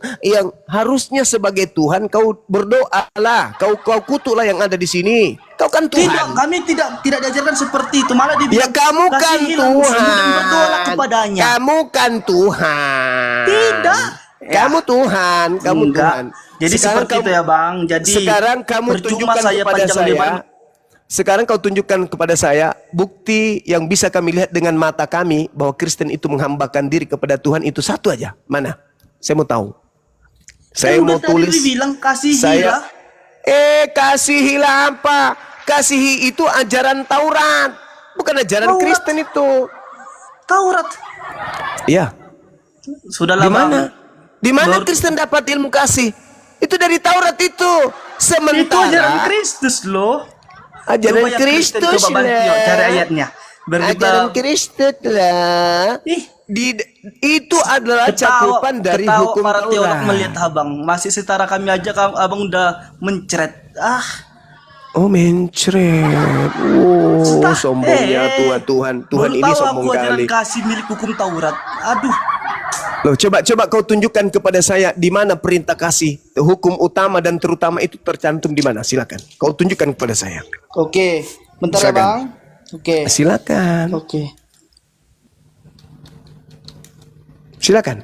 harusnya sebagai Tuhan kau berdoalah, kau kutuklah yang ada di sini. Kau kan Tuhan. Tidak, kami tidak diajarkan seperti itu. Malah Ya dibilang kamu kan kasihilah musuhmu dan berdoalah Tuhan. kepadanya. Kamu kan Tuhan. Tidak. Kamu Tuhan, kamu Enggak. Tuhan. Jadi seperti itu ya Bang. Jadi sekarang kamu percuma tunjukkan saya kepada panjang saya. lebar. Sekarang kau tunjukkan kepada saya bukti yang bisa kami lihat dengan mata kami bahwa Kristen itu menghambakan diri kepada Tuhan itu satu aja. Mana? Saya mau tahu. Saya Kan mau udah tadi tulis. dibilang kasihilah. Kasihilah apa? Kasihi itu ajaran Taurat, bukan ajaran Taurat. Kristen itu. Taurat. Iya. Sudahlah Di mana? Bang. Di mana Baru- Kristen dapat ilmu kasih? Itu dari Taurat itu. Itu Sementara ajaran Kristus loh. ajaran Coba yang Kristus Kristen, coba bantu, yuk, lah. cari ayatnya. Biar kita Ajaran Kristus lah. Ih, Itu adalah cakupan dari ketawa hukum para teolog Taurat. melihat abang. Masih setara kami aja, abang udah mencret. Oh mencret. Oh sombongnya Tuhan. Tuhan baru ini tahu sombong aku ajaran kali. kasih milik hukum Taurat. Aduh. Loh, coba kau tunjukkan kepada saya di mana perintah kasih, hukum utama dan terutama itu tercantum di mana? Silakan. Kau tunjukkan kepada saya. Oke, bentar ya Silakan. Bang. Oke. Silakan. Oke. Silakan.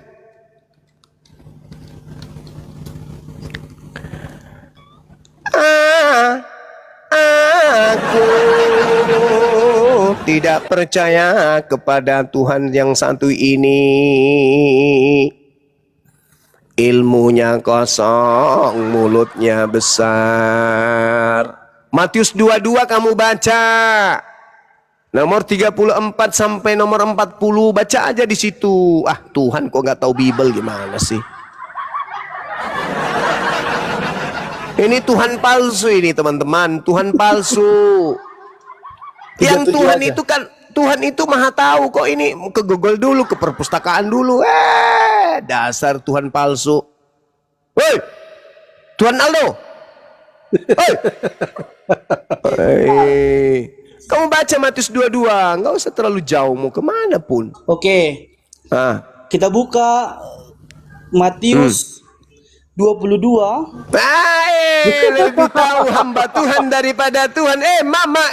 Aku tidak percaya kepada Tuhan yang satu ini. Ilmunya kosong, mulutnya besar. Matius 22 kamu baca. Nomor 34 sampai nomor 40 baca aja di situ. Ah, Tuhan kok nggak tahu Bible gimana sih? Ini Tuhan palsu ini teman-teman, Tuhan palsu. Yang Tuhan itu kan Tuhan itu maha tahu kok, ini ke Google dulu, ke perpustakaan dulu. Dasar Tuhan palsu. Woi, Tuhan Aldo. Hei. Kamu baca Matius 22, nggak usah terlalu jauh, mau kemana pun. Oke. Ah. Kita buka Matius 22. Lebih tahu hamba Tuhan daripada Tuhan. Mama.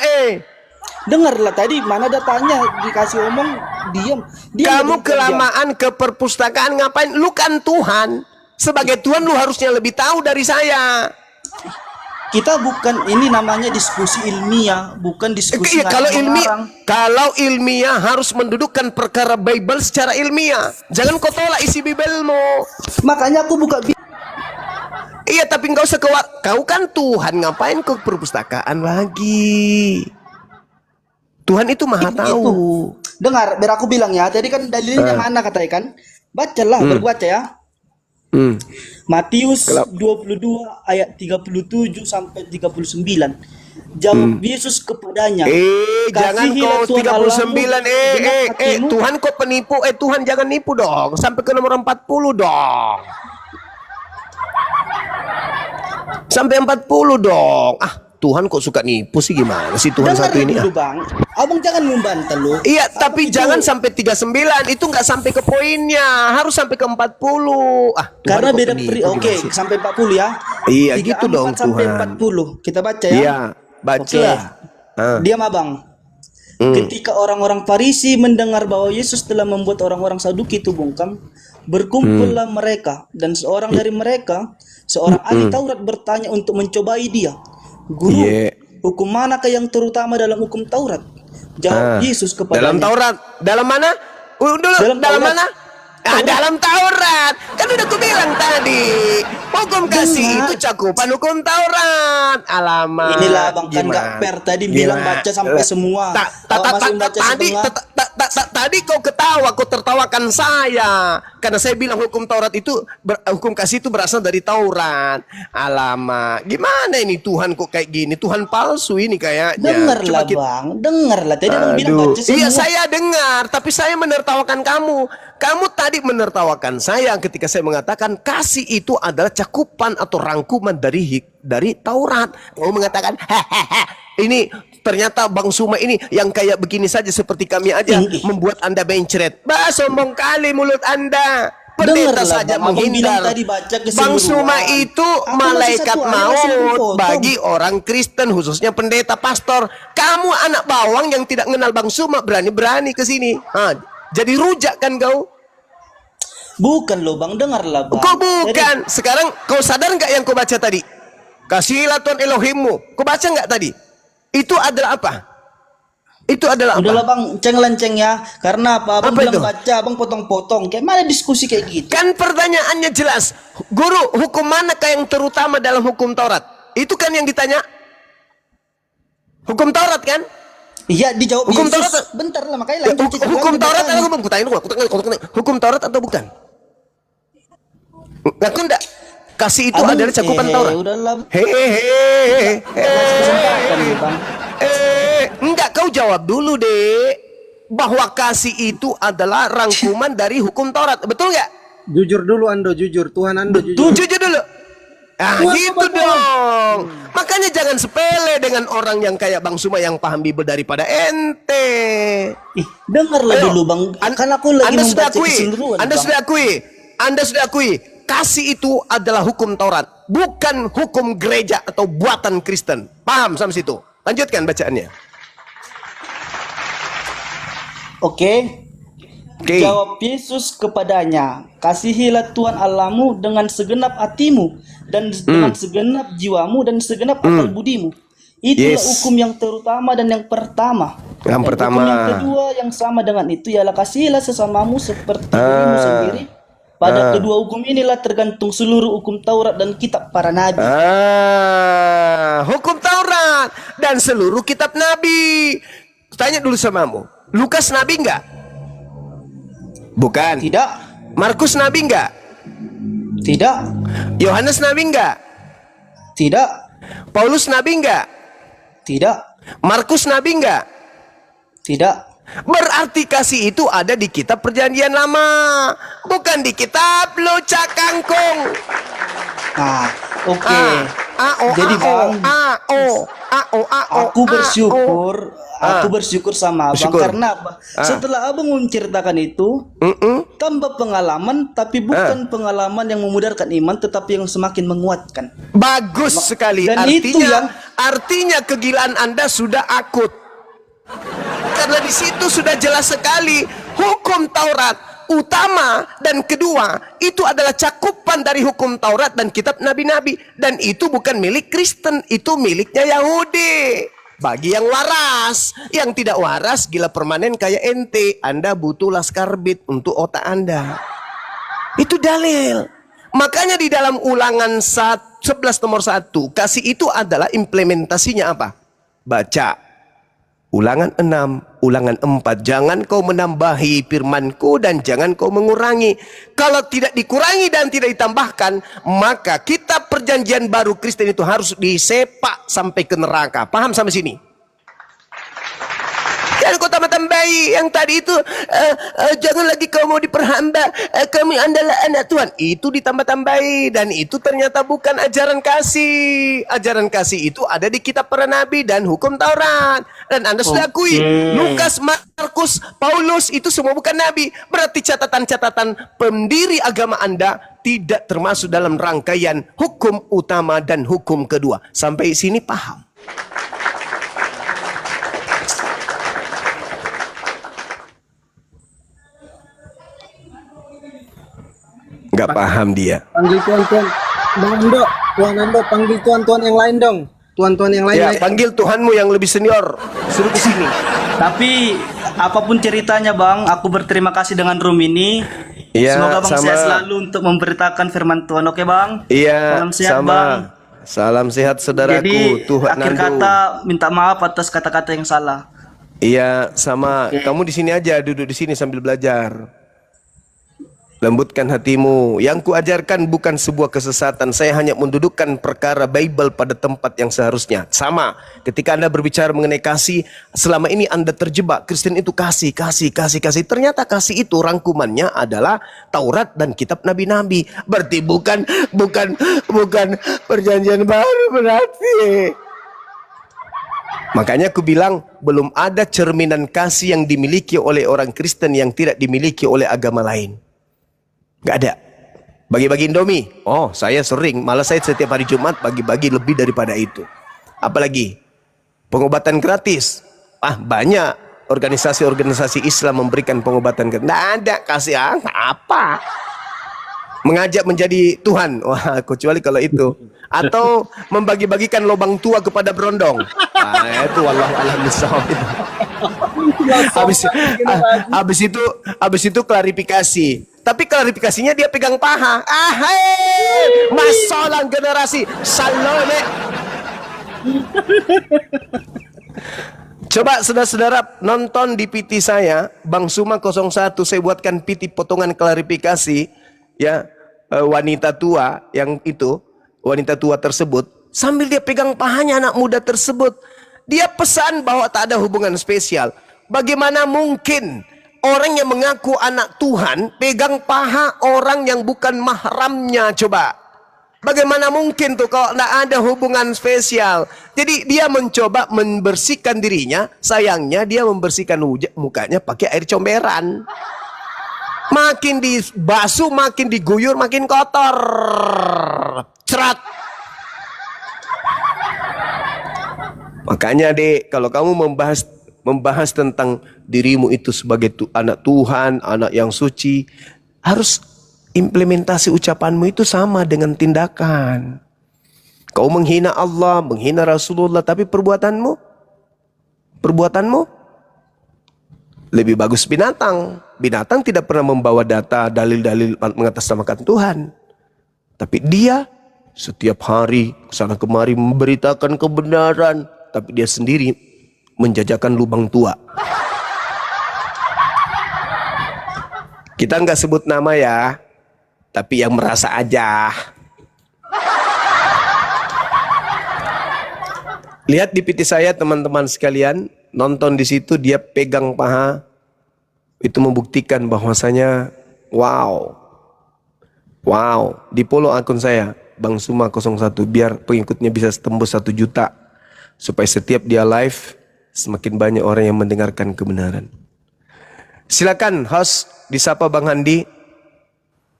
Dengarlah tadi mana datanya dikasih omong diam. Kamu kelamaan ke perpustakaan ngapain? Lu kan Tuhan. Sebagai Tuhan lu harusnya lebih tahu dari saya. Kita bukan ini namanya diskusi ilmiah, bukan diskusi Iya, kalau ilmiah harus mendudukkan perkara Bible secara ilmiah. Jangan kau tolak isi Biblemu. Makanya aku buka Iya, tapi enggak usah kau kan Tuhan, ngapain ke perpustakaan lagi? Tuhan itu maha tahu. Dengar, biar aku bilang ya. Tadi kan dalilnya mana katanya kan? Bacalah, berbaca ya. Matius 22 ayat 37 sampai 39. Jawab Yesus kepadanya. Jangan kau 39. Tuhan kau penipu. Tuhan jangan nipu dong. Sampai ke nomor 40 dong. Sampai 40 dong. Tuhan kok suka nipu sih, gimana sih Tuhan satu ini? Dulu, Bang. Abang jangan membantah lu. Iya, tapi jangan sampai 39. Itu nggak sampai ke poinnya. Harus sampai ke 40. Karena beda Oke, sampai 40 ya. Iya, gitu dong sampai Tuhan. 40. Kita baca ya. Iya, baca. Diam, Abang. Ketika orang-orang Farisi mendengar bahwa Yesus telah membuat orang-orang Saduki itu bungkam, berkumpullah mereka, dan seorang dari mereka, seorang ahli Taurat, bertanya untuk mencobai dia. Guru, hukum manakah yang terutama dalam hukum Taurat? Jawab Yesus kepadanya. Dalam Taurat? Dalam mana? Dalam mana? Dalam Taurat. Kan udah aku bilang tadi, hukum kasih itu cakupan hukum Taurat. Alamak. Inilah Bang, kan gak fair tadi bilang baca sampai semua. Tadi kau ketawa, kau tertawakan saya karena saya bilang hukum Taurat itu hukum kasih itu berasal dari Taurat. Alamak, gimana ini Tuhan kok kayak gini? Tuhan palsu ini kayaknya. Dengarlah Bang, dengarlah. Tadi Bang bilang baca semua. Iya, saya dengar, tapi saya menertawakan kamu. Kamu tadi menertawakan saya ketika saya mengatakan kasih itu adalah cakupan atau rangkuman dari Taurat. Kamu mengatakan, ini ternyata Bang Suma ini yang kayak begini saja seperti kami aja membuat Anda mencret. Sombong kali mulut Anda. Pendeta saja menghindar. Bang Suma itu malaikat maut bagi orang Kristen, khususnya pendeta, pastor. Kamu anak bawang yang tidak kenal Bang Suma berani-berani ke sini. Jadi rujak kan kau? Bukan loh Bang, dengarlah Bang. Kau bukan. Sekarang kau sadar nggak yang kau baca tadi? Kasihilah Tuhan Elohimmu. Kau baca nggak tadi? Itu adalah apa? Itu adalah Udahlah apa? Bang, ceng-lenceng ya. Karena apa? Abang bilang itu? baca, Abang potong-potong. Kayak mana diskusi kayak gitu? Kan pertanyaannya jelas. Guru, hukum manakah yang terutama dalam hukum Taurat? Itu kan yang ditanya. Hukum Taurat kan? Iya, dijawab hukum Yesus. Taurat. Bentar lah, makanya lanjut. Hukum Taurat atau hukum Taurat atau bukan? Ngaku enggak? Kasih itu adalah cakupan Taurat. Enggak, kau jawab dulu deh. Bahwa kasih itu adalah rangkuman dari hukum Taurat. Betul nggak? Jujur dulu Ando, jujur. Tuhan Ando jujur. Jujur dulu. Gitu dong. Makanya jangan sepele dengan orang yang kayak Bang Suma yang paham Bible daripada ente. Dengarlah dulu Bang. Kan aku lagi membaca keseluruhan. Anda sudah akui. Kasih itu adalah hukum Taurat, bukan hukum gereja atau buatan Kristen. Paham sampai situ? Lanjutkan bacaannya. Oke. Jawab Yesus kepadanya, kasihilah Tuhan Allahmu dengan segenap hatimu dan dengan segenap jiwamu dan segenap akal budimu. Itulah hukum yang terutama dan yang pertama. Hukum yang kedua yang sama dengan itu ialah kasihilah sesamamu seperti dirimu sendiri. Pada kedua hukum inilah tergantung seluruh hukum Taurat dan kitab para nabi. Hukum Taurat dan seluruh kitab nabi. Tanya dulu samamu, Lukas nabi enggak? Bukan. Tidak. Markus nabi enggak? Tidak. Yohanes nabi enggak? Tidak. Paulus nabi enggak? Tidak. Markus nabi enggak? Tidak. Berarti kasih itu ada di kitab perjanjian lama, bukan di kitab Lucak Kangkung. Oke. Jadi Bang, aku bersyukur. Aku bersyukur sama Abang karena apa? Setelah Abang menceritakan itu, tambah pengalaman, tapi bukan pengalaman yang memudarkan iman, tetapi yang semakin menguatkan. Bagus sekali. Dan artinya kegilaan Anda sudah akut. Karena di situ sudah jelas sekali hukum Taurat utama dan kedua itu adalah cakupan dari hukum Taurat dan kitab nabi-nabi, dan itu bukan milik Kristen, itu miliknya Yahudi. Bagi yang waras, yang tidak waras gila permanen kayak ente, Anda butuh laskarbit untuk otak Anda. Itu dalil. Makanya di dalam Ulangan 11 nomor 1, kasih itu adalah implementasinya apa? Baca. Ulangan 6, Ulangan 4, jangan kau menambahi firmanku dan jangan kau mengurangi. Kalau tidak dikurangi dan tidak ditambahkan, maka kitab perjanjian baru Kristen itu harus disepak sampai ke neraka. Paham sampai sini? Jangan kau tambah-tambahi yang tadi itu, jangan lagi kau mau diperhamba, kami adalah anak Tuhan. Itu ditambah-tambahi, dan itu ternyata bukan ajaran kasih. Ajaran kasih itu ada di kitab para nabi dan hukum Taurat. Dan Anda sudah akui, Lukas, Markus, Paulus itu semua bukan nabi. Berarti catatan-catatan pendiri agama Anda tidak termasuk dalam rangkaian hukum utama dan hukum kedua. Sampai sini paham? Nggak paham dia. Panggil tuan-tuan. Bang Ando, Tuan Ando, panggil tuan-tuan yang lain dong. Tuan-tuan yang lain. Ya, panggil Tuhanmu yang lebih senior. Suruh ke sini. Tapi apapun ceritanya Bang, aku berterima kasih dengan room ini. Iya, Semoga Bang sama. sehat selalu untuk memberitakan firman Tuhan. Oke Bang? Iya, Salam sehat sama. Bang. Salam sehat saudaraku. Jadi Tuhan akhir Nando. kata minta maaf atas kata-kata yang salah. Iya, sama. Kamu di sini aja, duduk di sini sambil belajar. Lembutkan hatimu. Yang kuajarkan bukan sebuah kesesatan. Saya hanya mendudukkan perkara Bible pada tempat yang seharusnya. Sama. Ketika Anda berbicara mengenai kasih, selama ini Anda terjebak. Kristen itu kasih, kasih, kasih, kasih. Ternyata kasih itu rangkumannya adalah Taurat dan kitab nabi-nabi. Berarti bukan perjanjian baru berarti. Makanya aku bilang belum ada cerminan kasih yang dimiliki oleh orang Kristen yang tidak dimiliki oleh agama lain. Gak ada. Bagi-bagi Indomie. Oh, saya sering. Malah saya setiap hari Jumat bagi-bagi lebih daripada itu. Apalagi pengobatan gratis. Banyak organisasi-organisasi Islam memberikan pengobatan gratis. Nggak ada kasih apa. Mengajak menjadi Tuhan. Wah, kecuali kalau itu. Atau membagi-bagikan lubang tua kepada berondong. Itu wallahu a'lam bishawab. Habis itu klarifikasi. Tapi klarifikasinya dia pegang paha. Masalah generasi salone. Coba saudara-saudara nonton di PT saya, Bang Suma 01, saya buatkan PT potongan klarifikasi ya, wanita tua yang itu, wanita tua tersebut, sambil dia pegang pahanya anak muda tersebut. Dia pesan bahwa tak ada hubungan spesial. Bagaimana mungkin orang yang mengaku anak Tuhan pegang paha orang yang bukan mahramnya? Coba. Bagaimana mungkin tuh kalau tidak ada hubungan spesial? Jadi dia mencoba membersihkan dirinya. Sayangnya dia membersihkan mukanya pakai air comberan. Makin dibasuh, makin diguyur, makin kotor. Cerat. Makanya dek, kalau kamu membahas tentang dirimu itu sebagai anak Tuhan, anak yang suci, harus implementasi ucapanmu itu sama dengan tindakan. Kau menghina Allah, menghina Rasulullah, tapi perbuatanmu lebih bagus binatang. Binatang tidak pernah membawa data, dalil-dalil mengatasnamakan Tuhan. Tapi dia setiap hari kesana kemari memberitakan kebenaran, tapi dia sendiri menjajakan lubang tua. Kita nggak sebut nama ya, tapi yang merasa aja. Lihat di PT saya teman-teman sekalian, nonton di situ dia pegang paha, itu membuktikan bahwasanya wow. Di follow akun saya Bang Suma 01 biar pengikutnya bisa tembus 1 juta supaya setiap dia live semakin banyak orang yang mendengarkan kebenaran. Silakan host disapa Bang Handi.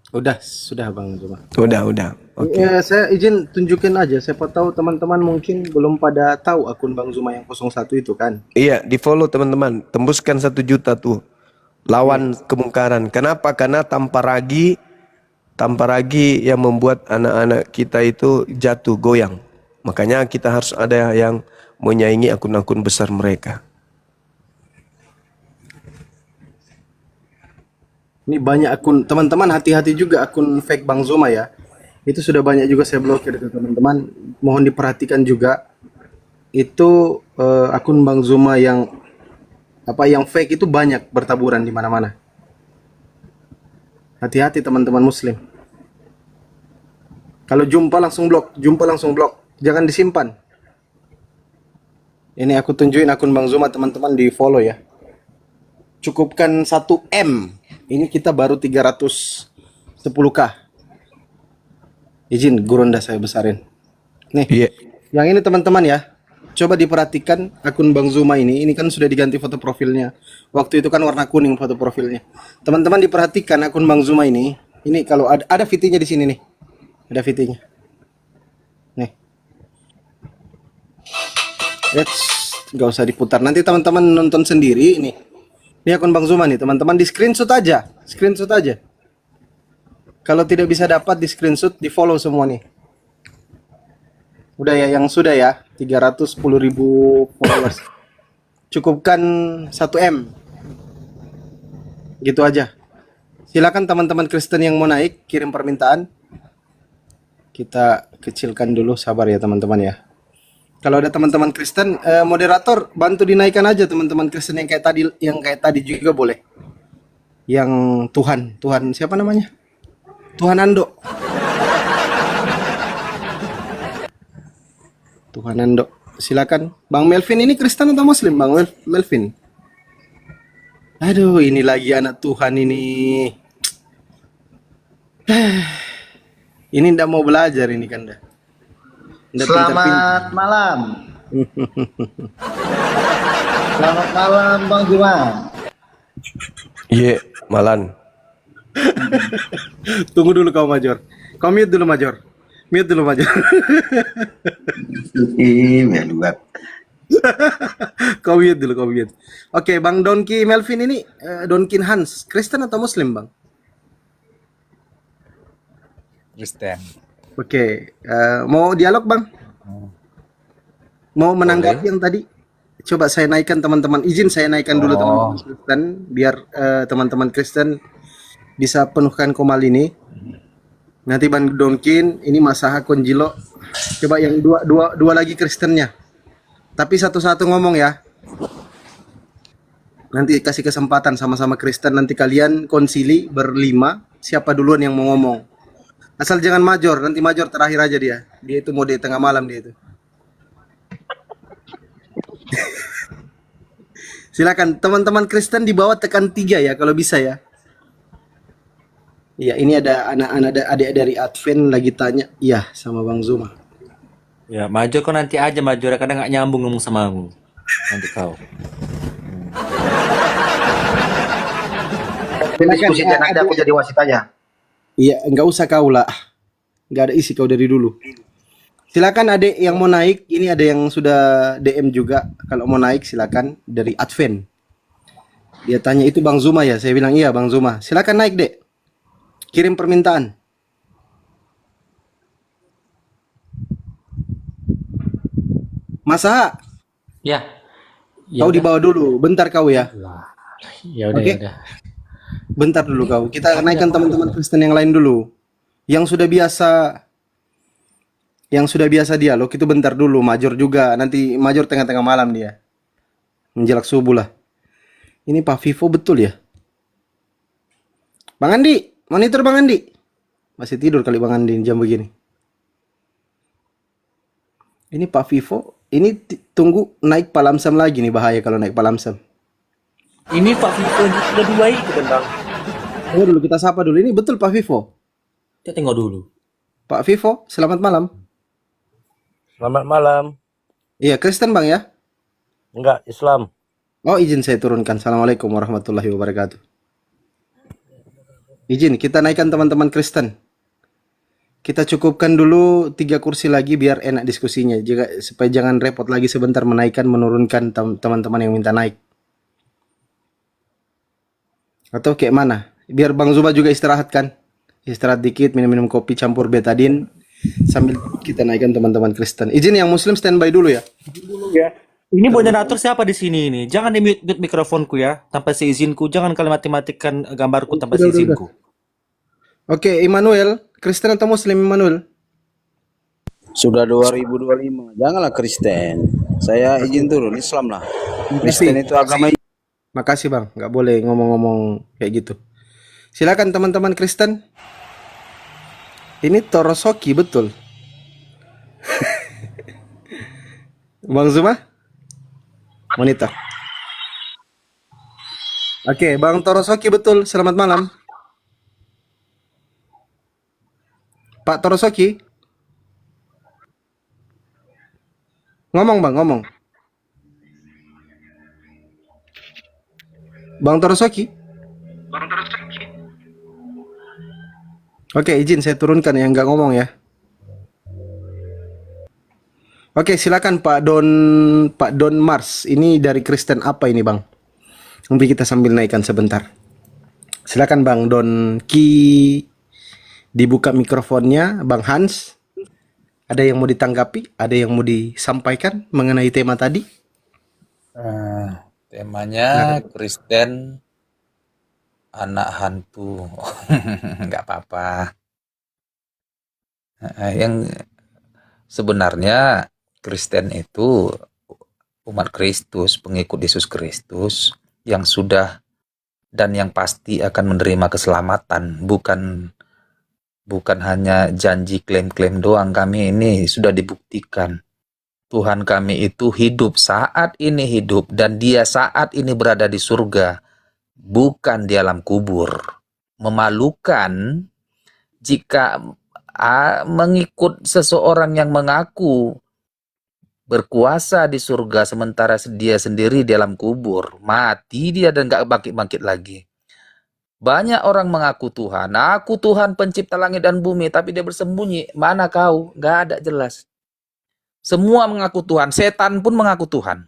Sudah Bang Zuma. Udah. Oke. Ya, saya izin tunjukin aja. Siapa tahu teman-teman mungkin belum pada tahu akun Bang Zuma yang 01 itu kan. Iya, di follow teman-teman. Tembuskan 1 juta tuh. Lawan kemungkaran. Kenapa? Karena tanpa ragi yang membuat anak-anak kita itu jatuh, goyang. Makanya kita harus ada yang menyaingi akun-akun besar mereka. Ini banyak akun, teman-teman hati-hati juga akun fake Bang Zuma ya. Itu sudah banyak juga saya blokir itu teman-teman. Mohon diperhatikan juga. Itu akun Bang Zuma yang fake itu banyak bertaburan di mana-mana. Hati-hati teman-teman muslim. Kalau jumpa langsung blok, jangan disimpan. Ini aku tunjukin akun Bang Zuma teman-teman di follow ya. Cukupkan 1M. Ini kita baru 310k. Izin gurunda saya besarin. Nih. Iya. Yang ini teman-teman ya. Coba diperhatikan akun Bang Zuma ini. Ini kan sudah diganti foto profilnya. Waktu itu kan warna kuning foto profilnya. Teman-teman diperhatikan akun Bang Zuma ini. Ini kalau ada VT-nya di sini nih. Ada VT-nya. Nih. Gak usah diputar. Nanti teman-teman nonton sendiri ini. Ini akun Bang Zuma nih, teman-teman di screenshot aja. Screenshot aja. Kalau tidak bisa dapat di screenshot, di follow semua nih. Udah ya, yang sudah ya. 310.000 followers. Cukupkan 1M. Gitu aja. Silakan teman-teman Kristen yang mau naik, kirim permintaan. Kita kecilkan dulu, sabar ya teman-teman ya. Kalau ada teman-teman Kristen, moderator bantu dinaikkan aja teman-teman Kristen yang kayak tadi juga boleh. Yang Tuhan siapa namanya? Tuhan Ando. Tuhan Ando. Silakan. Bang Melvin ini Kristen atau Muslim, Bang Melvin? Aduh, ini lagi anak Tuhan ini. Ini ndak mau belajar ini kan dah. Selamat malam. Selamat malam Bang Zuma. Iya, Malan. Tunggu dulu kau Major. Kau mute dulu Major. Mute dulu Major. Meluat. Kau mute dulu, kau mute. Oke, Bang Donki Melvin ini Donkin Hans, Kristen atau Muslim, Bang? Kristen. Oke, mau dialog, Bang? Mau menanggapi yang tadi? Coba saya naikkan teman-teman. Izin saya naikkan dulu teman-teman Kristen biar teman-teman Kristen bisa penuhkan komal ini. Nanti Bang Donkin, ini Masaha Konjilo. Coba yang dua lagi Kristennya. Tapi satu-satu ngomong ya. Nanti kasih kesempatan sama-sama Kristen. Nanti kalian konsili berlima. Siapa duluan yang mau ngomong? Asal jangan Major. Nanti Major terakhir aja dia. Dia itu mode tengah malam dia itu. Silakan teman-teman Kristen di bawah tekan 3 ya kalau bisa ya. Iya, ini ada anak-anak adik dari Advent lagi tanya, iya sama Bang Zuma. Ya, Major kau nanti aja Major, kadang nggak nyambung ngomong sama aku. Nanti kau. Diskusi nanti aku jadi wasit aja. Iya, nggak usah kau lah. Nggak ada isi kau dari dulu. Silakan adik yang mau naik, ini ada yang sudah DM juga. Kalau mau naik silakan dari Advent. Dia tanya itu Bang Zuma ya, saya bilang iya Bang Zuma. Silakan naik dek. Kirim permintaan. Masa? Ya. Kau di bawah dulu, bentar kau ya. Ya udah, Oke. ya udah. Bentar dulu kau. Kita naikkan teman-teman Kristen yang lain dulu. Yang sudah biasa dialog itu bentar dulu. Major juga. Nanti Major tengah-tengah malam dia. Menjelang subuh lah. Ini Pak Vivo betul ya? Bang Andi, monitor Bang Andi. Masih tidur kali Bang Andi jam begini. Ini Pak Vivo. Ini tunggu naik Palamsam lagi nih, bahaya kalau naik Palamsam. Ini Pak Vito udah 2 itu kan Bang. Oh dulu kita sapa dulu. Ini betul Pak Vivo. Kita tengok dulu. Pak Vivo, selamat malam. Selamat malam. Iya, Kristen Bang ya? Enggak, Islam. Oh izin saya turunkan. Assalamualaikum warahmatullahi wabarakatuh. Izin, kita naikkan teman-teman Kristen. Kita cukupkan dulu 3 kursi lagi biar enak diskusinya. Supaya jangan repot lagi sebentar menaikkan, menurunkan teman-teman yang minta naik. Atau kayak mana? Biar Bang Zuma juga istirahat kan? Istirahat dikit, minum-minum kopi campur betadin. Sambil kita naikkan teman-teman Kristen. Izin yang Muslim standby dulu ya. Ini moderator siapa di sini ini? Jangan di-mute mikrofonku ya, tanpa seizinku. Jangan kalian mati-matikan gambarku tanpa seizinku. Oke, Immanuel, Kristen atau Muslim Immanuel? Sudah 2025. Janganlah Kristen. Saya izin turun Islam lah. Kristen itu agama. Makasih Bang, nggak boleh ngomong-ngomong kayak gitu. Silakan teman-teman Kristen. Ini Torosoki betul. Bang Zuma? Monitor. Oke, Bang Torosoki betul. Selamat malam. Pak Torosoki. Ngomong Bang, ngomong. Bang Torosoki. Oke, izin saya turunkan yang nggak ngomong ya. Oke, silakan Pak Don Mars. Ini dari Kristen apa ini, Bang? Nanti kita sambil naikkan sebentar. Silakan Bang Don Ki, dibuka mikrofonnya, Bang Hans. Ada yang mau ditanggapi? Ada yang mau disampaikan mengenai tema tadi? Temanya Kristen anak hantu. Nggak apa-apa. Yang sebenarnya Kristen itu umat Kristus, pengikut Yesus Kristus yang sudah dan yang pasti akan menerima keselamatan, bukan hanya janji klaim-klaim doang. Kami ini sudah dibuktikan. Tuhan kami itu hidup saat ini hidup dan dia saat ini berada di surga, bukan di alam kubur. Memalukan jika mengikut seseorang yang mengaku berkuasa di surga sementara dia sendiri di alam kubur. Mati dia dan gak bangkit-bangkit lagi. Banyak orang mengaku Tuhan. Aku Tuhan pencipta langit dan bumi, tapi dia bersembunyi. Mana kau? Gak ada jelas. Semua mengaku Tuhan. Setan pun mengaku Tuhan.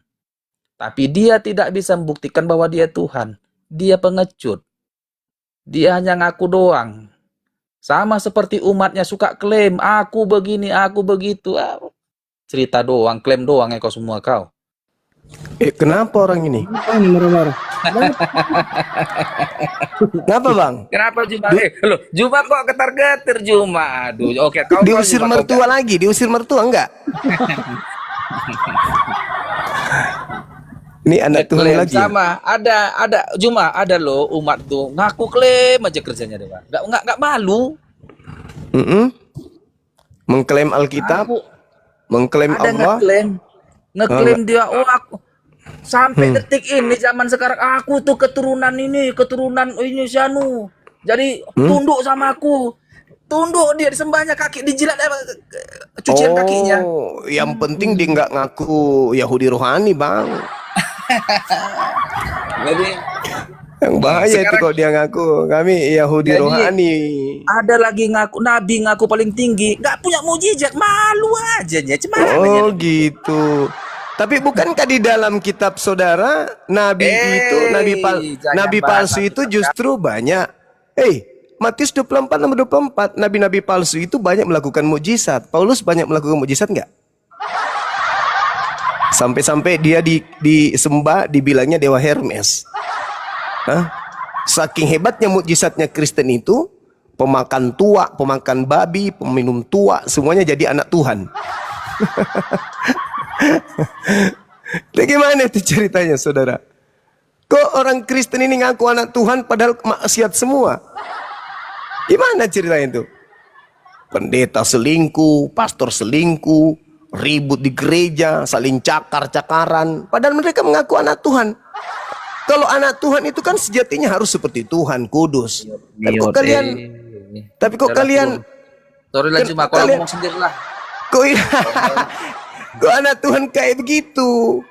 Tapi dia tidak bisa membuktikan bahwa dia Tuhan. Dia pengecut. Dia hanya ngaku doang. Sama seperti umatnya suka klaim, aku begini, aku begitu. Cerita doang, klaim doang ya kau semua kau. Kenapa orang ini? Kenapa Bang? Kenapa Juma? Loh, Juma kok getar-getir Juma? Aduh, oke, kau Diusir Juma, mertua lagi, diusir mertua enggak? Ini anak Tuhan klaim lagi. sama, ada Juma, ada loh umat tuh ngaku klaim aja kerjanya deh, nggak malu. Mengklaim Alkitab, mengklaim Ada Allah. ngeklaim dia, oh aku sampai detik ini zaman sekarang aku tuh keturunan ini Sianu. Jadi tunduk sama aku. Tunduk dia disembahnya kaki dijilat cucian kakinya. Oh, yang penting dia nggak ngaku Yahudi rohani, Bang. Jadi Yang bahaya itu kalau dia ngaku kami Yahudi Jadi, rohani. ada lagi ngaku nabi, ngaku paling tinggi, nggak punya mujizat, malu aja ya. Oh gitu. Tapi bukankah di dalam kitab saudara nabi itu nabi palsu itu justru banyak. Matius 24 nomor 24, nabi-nabi palsu itu banyak melakukan mukjizat. Paulus banyak melakukan mukjizat enggak? Sampai-sampai dia disembah dibilangnya dewa Hermes. Saking hebatnya mukjizatnya Kristen itu, pemakan tua, pemakan babi, peminum tua, semuanya jadi anak Tuhan. Bagaimana itu ceritanya, saudara? Kok orang Kristen ini ngaku anak Tuhan padahal maksiat semua? Gimana ceritanya itu? Pendeta selingkuh, pastor selingkuh, ribut di gereja, saling cakar-cakaran, padahal mereka mengaku anak Tuhan. Kalau anak Tuhan itu kan sejatinya harus seperti Tuhan, kudus. Tapi kok kalian sorry lah cuma kalau ngomong sendiri lah. Kok anak Tuhan kayak begitu?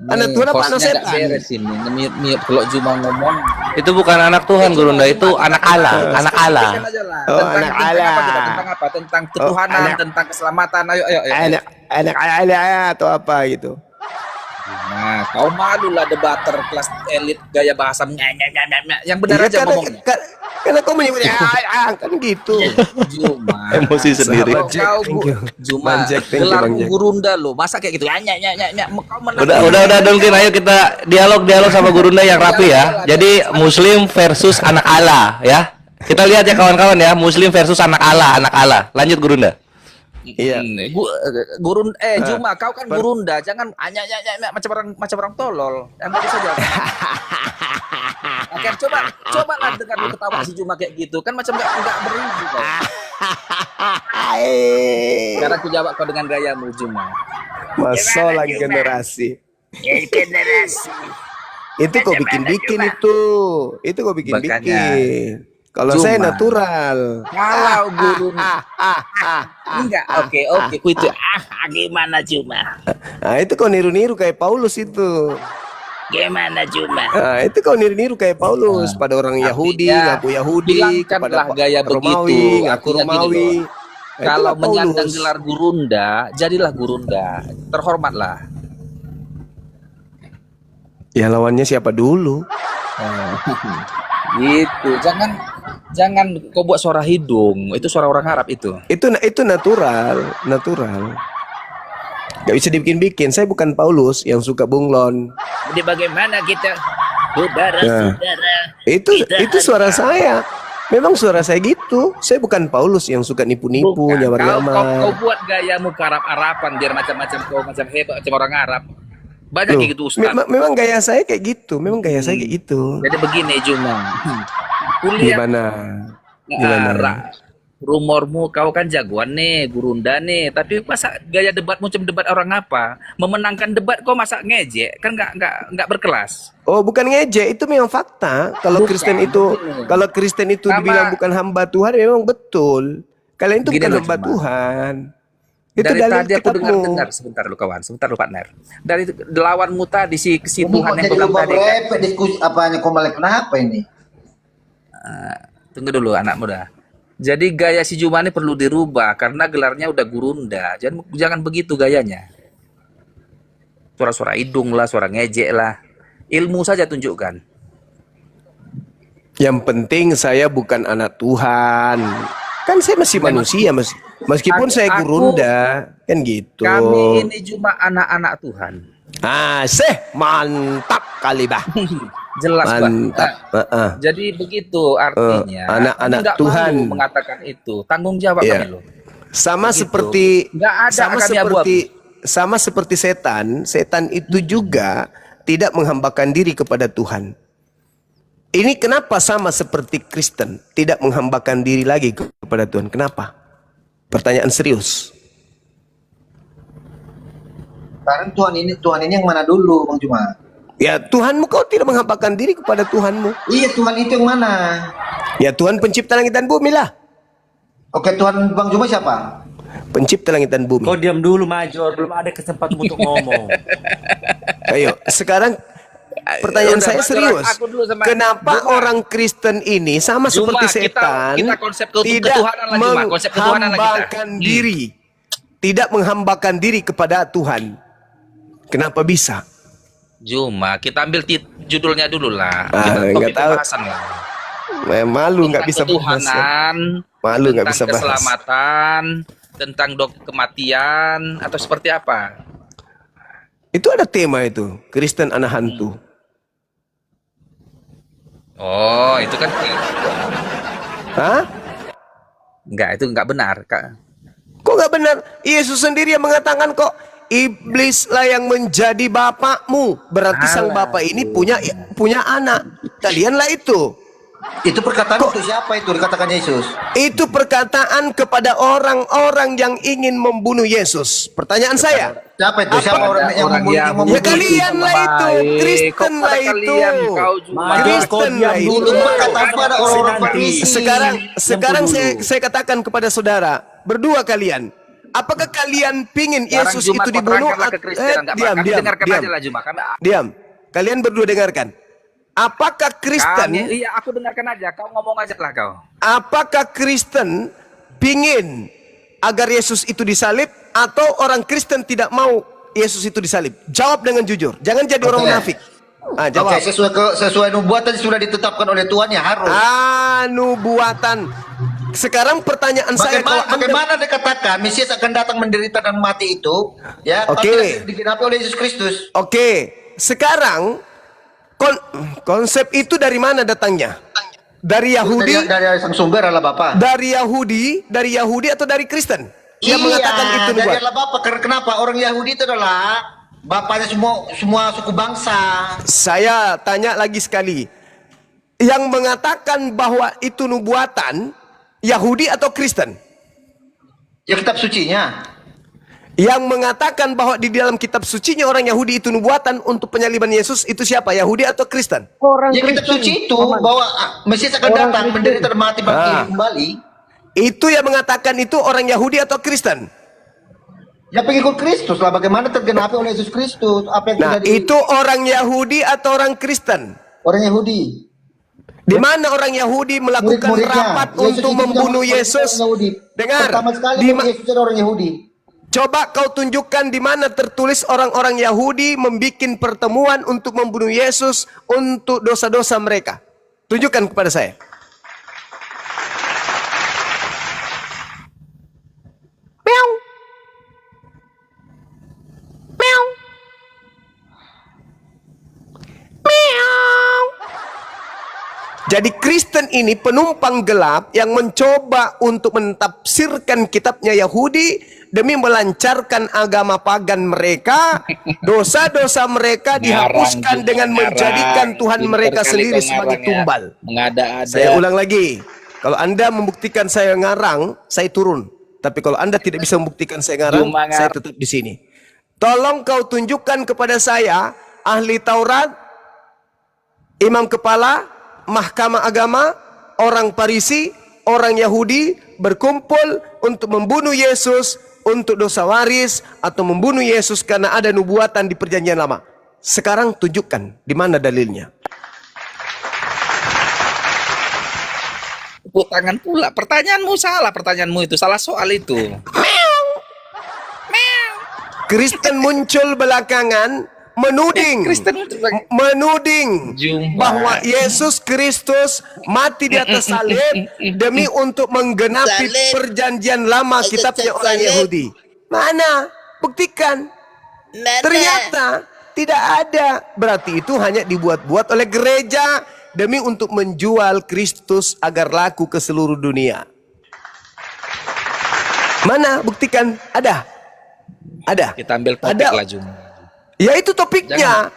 Anak Tuhan apa anak hostnya nggak setan? beres ini, nge-mute kalau Juma ngomong. Itu bukan anak Tuhan Gurunda, itu anak Allah, anak Allah. Kan aja lah. Oh, Tentang, anak tentang Allah. apa kita? Tentang apa? Tentang ketuhanan, anak- tentang keselamatan. Ayo, ayo, ayo. Anak atau apa gitu. Nah, kau malu lah debater kelas elit gaya bahasa yang benar Iya, aja ngomongnya. karena kau menyebutnya kan gitu. Juma. Emosi sendiri. Kalau Jack, kau thank you. Juma, Bang Jack, thank you, gelar Bang Jack. Gurunda lo, masa kayak gitu? Kau menang. Udah Donkin, ayo kita dialog sama Gurunda yang rapi ya. Jadi Muslim versus anak Allah ya. Kita lihat ya kawan-kawan ya, Muslim versus anak Allah. Lanjut Gurunda. Iya. Gurun Juma, kau kan Gurunda, jangan macam orang tolol. Yang bagus saja. Oke, coba lah dengar lu ketawa si Juma kayak gitu. Kan macam enggak beribu kau. Sekarang aku jawab kau dengan gayamu Juma. Masalah generasi. Itu kau bikin-bikin itu. Itu kau bikin-bikin. Kalau Cuma. saya natural. Kalau guru enggak, oke, ku itu gimana Juma? Nah, itu kau niru-niru kayak Paulus itu. Gimana Juma? Nah, itu kau niru-niru kayak Paulus pada orang Yahudi, Artinya, ngaku Yahudi, bilangkanlah gaya Romawi, begitu. ngaku Artinya gini Romawi. loh. Nah, Kalau itulah Paulus. menyandang gelar Gurunda, jadilah Gurunda. Terhormatlah. Ya lawannya siapa dulu? Gitu. Jangan kau buat suara hidung. Itu suara orang Arab itu. Itu natural. Gak bisa dibikin-bikin. Saya bukan Paulus yang suka bunglon. Jadi bagaimana kita saudara-saudara? Itu suara saya. Memang suara saya gitu. Saya bukan Paulus yang suka nipu-nipu, Kau nyamar-nyamar. buat gayamu ke Arab-Araban biar macam-macam kau macam hebat macam orang Arab. Banyak Loh, kayak gitu Ustaz. memang gaya saya kayak gitu. Jadi begini Juma. Kuliah Gimana? rumormu kau kan jagoan nih, Gurunda nih. Tapi masa gaya debatmu macam debat orang apa? Memenangkan debat kau masa ngejek? Kan nggak berkelas. Oh, bukan ngejek, itu memang fakta. Kalau Kristen itu Sama- dibilang bukan hamba Tuhan, memang betul. Kalian itu Gini bukan loh, hamba Juma. Tuhan. Itu Dari dalil tadi aku kitabmu. dengar sebentar lu kawan, sebentar lu partner. Dari lawanmu tadi si Ini Tuhan kok yang jadi kau bilang lupa tadi kan. berepet diskusi apanya kok malah kenapa ini? Tunggu dulu anak muda. Jadi gaya si Juma ini perlu dirubah karena gelarnya udah Gurunda. Jangan begitu gayanya. Suara-suara hidung lah, suara ngejek lah. Ilmu saja tunjukkan. Yang penting saya bukan anak Tuhan. Kan saya masih manusia, meskipun saya Gurunda, kan gitu. Kami ini cuma anak-anak Tuhan. Mantap kali bah. Jelas Mantap. Pak. Jadi begitu artinya. anak-anak Kami nggak Tuhan. malu mengatakan itu. Tanggung jawab Iya. kami loh. Sama Begitu. seperti Nggak ada sama kami seperti sama seperti setan itu juga tidak menghambakan diri kepada Tuhan. Ini kenapa sama seperti Kristen tidak menghambakan diri lagi kepada Tuhan? Kenapa? Pertanyaan serius. Sekarang Tuhan ini yang mana dulu, Bang Juma? Ya Tuhanmu, kau tidak menghambakan diri kepada Tuhanmu. Iya, Tuhan itu yang mana? Ya Tuhan pencipta langit dan bumi lah. Oke, Tuhan Bang Juma siapa? Pencipta langit dan bumi. Kau diam dulu Major, belum ada kesempatan untuk ngomong. Ayo, sekarang pertanyaan Udah, saya Mas, serius. aku dulu sama Kenapa Juma. orang Kristen ini sama Juma, seperti kita setan konsep tidak ketuhanan lah, Juma. Konsep ketuhanan lah kita. menghambakan diri, tidak menghambakan diri kepada Tuhan? Kenapa bisa? Juma, kita ambil judulnya dulu lah. Ah, Kita nggak topik tahu. pembahasan lah. Malu nggak bisa bahas. Ketuhanan, Malu nggak bisa tentang bahas. keselamatan, tentang kematian atau seperti apa? Itu ada tema itu, Kristen anak hantu. Oh, itu kan Hah? enggak, itu enggak benar, Kak. Kok nggak benar? Yesus sendiri yang mengatakan kok iblislah yang menjadi bapakmu. Berarti sang bapak ini punya anak. Kalianlah itu. Itu perkataan untuk siapa itu dikatakan Yesus? Itu perkataan kepada orang-orang yang ingin membunuh Yesus. Pertanyaan saya, Siapa itu? Siapa orang yang membunuh? ya kalian lah itu, Kristen lah itu. Kristen lah itu. Itu perkataan pada orang-orang Farisi. Sekarang saya katakan kepada saudara, berdua kalian, Apakah kalian pingin Sekarang Yesus Juma, itu kau dibunuh? terangkanlah ke Kristen, enggak, Pak? Diam, Kami diam, dengarkan diam. aja lah Juma. Diam. Kalian berdua dengarkan. Apakah Kristen, Iya, aku dengarkan aja. Kau ngomong aja lah kau. apakah Kristen pingin agar Yesus itu disalib atau orang Kristen tidak mau Yesus itu disalib? Jawab dengan jujur. Jangan jadi orang munafik. Ah, jawab. Oke, sesuai nubuatan sudah ditetapkan oleh Tuhan ya harus. Nubuatan. Sekarang pertanyaan saya, kalau Anda, Bagaimana dikatakan Mesias akan datang menderita dan mati itu? Ya, Oke. kalau tidak digenapi oleh Yesus Kristus. Oke, sekarang konsep itu dari mana datangnya? Dari Yahudi? Dari sang sumber adalah Bapa. Dari Yahudi atau dari Kristen? Yang mengatakan itu dari nubuat. adalah Bapa. Kenapa? Orang Yahudi itu adalah bapaknya semua suku bangsa. Saya tanya lagi sekali. Yang mengatakan bahwa itu nubuatan Yahudi atau Kristen? Ya kitab sucinya. Yang mengatakan bahwa di dalam kitab sucinya orang Yahudi itu nubuatan untuk penyaliban Yesus itu siapa? Yahudi atau Kristen? Ya kitab suci itu bahwa Mesias akan datang menderita dan mati bangkit kembali. Itu yang mengatakan itu orang Yahudi atau Kristen? Ya pengikut Kristus lah. Bagaimana tergenapi oleh Yesus Kristus? Apa yang Nah, sudah itu orang Yahudi atau orang Kristen? orang Yahudi. Di mana orang Yahudi melakukan Murid-muridnya. rapat Yesus untuk itu membunuh orang Yesus? Yahudi. Dengar, Pertama sekali di ma- Yesus adalah orang Yahudi. coba kau tunjukkan di mana tertulis orang-orang Yahudi membuat pertemuan untuk membunuh Yesus untuk dosa-dosa mereka. Tunjukkan kepada saya. Meow. Meow. Meow. Jadi Kristen ini penumpang gelap yang mencoba untuk mentafsirkan kitabnya Yahudi demi melancarkan agama pagan mereka. Dosa-dosa mereka dihapuskan dengan menjadikan Tuhan mereka sendiri sebagai tumbal. Mengada-ada. Saya ulang lagi. Kalau Anda membuktikan saya ngarang, saya turun. Tapi kalau Anda tidak bisa membuktikan saya ngarang, saya tetap di sini. Tolong kau tunjukkan kepada saya ahli Taurat, imam kepala, mahkamah agama, orang Farisi, orang Yahudi berkumpul untuk membunuh Yesus untuk dosa waris atau membunuh Yesus karena ada nubuatan di perjanjian lama. Sekarang tunjukkan di mana dalilnya. Tepuk tangan pula. Pertanyaanmu salah. Pertanyaanmu itu salah soal itu. Kristen muncul belakangan menuding Jumpa. bahwa Yesus Kristus mati di atas salib demi untuk menggenapi perjanjian lama kitabnya orang Yahudi. Mana? Buktikan. Ternyata tidak ada. Berarti itu hanya dibuat-buat oleh gereja demi untuk menjual Kristus agar laku ke seluruh dunia. Mana? Buktikan. Ada. Ada. Kita ambil topik Ada. lah Jum. Ya itu topiknya.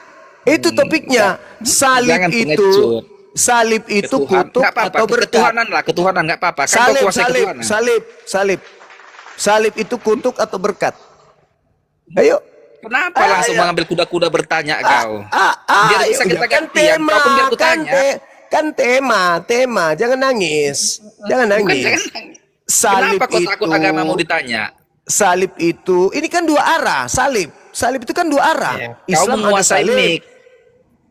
Itu topiknya. Jangan pengecut. Salib itu Ketuhan, kutuk nggak apa-apa. atau berkat. Ketuhanan lah, ketuhanan nggak apa-apa. Kan kau kuasai ketuhanan. Salib itu kutuk atau berkat. Ayo. Kenapa langsung mengambil kuda-kuda bertanya kau? Biar bisa ayo, kita kan gantian. Kau pun biar kutanya. kan tema. Jangan nangis. Jangan Bukan, nangis. jangan nangis. Salib Kenapa kau takut itu- agama mau ditanya? Salib itu, ini kan dua arah. Salib itu kan dua arah. Kau Islam ada menguasai salib. mic.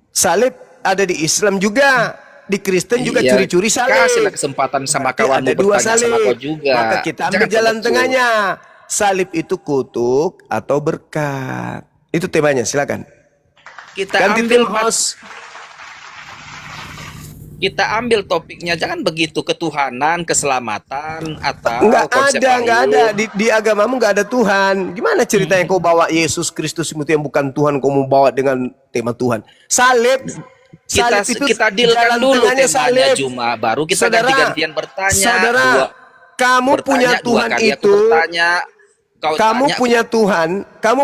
Salib ada di Islam juga, di Kristen juga Iya, curi-curi salib. kasihlah kesempatan sama Berarti kawanmu ada dua bertanya sama salib. kau juga. Maka kita ambil Jangan jalan pengecut. tengahnya. Salib itu kutuk atau berkat. Itu temanya, silakan. Kita Ganti ambil tim host. Kita ambil topiknya, jangan begitu ketuhanan, keselamatan atau Enggak konsep ada, enggak lain. ada di agamamu enggak ada Tuhan. Gimana ceritanya kau bawa Yesus Kristus itu yang bukan Tuhan, kau mau bawa dengan tema Tuhan? Salib Kita dealkan jalan dulu tengahnya temanya Juma, baru kita Saudara, ganti-gantian bertanya. Saudara, kamu Bertanya, punya dua Tuhan kali aku itu. bertanya, kau Kamu tanya, punya Tuhan, Kau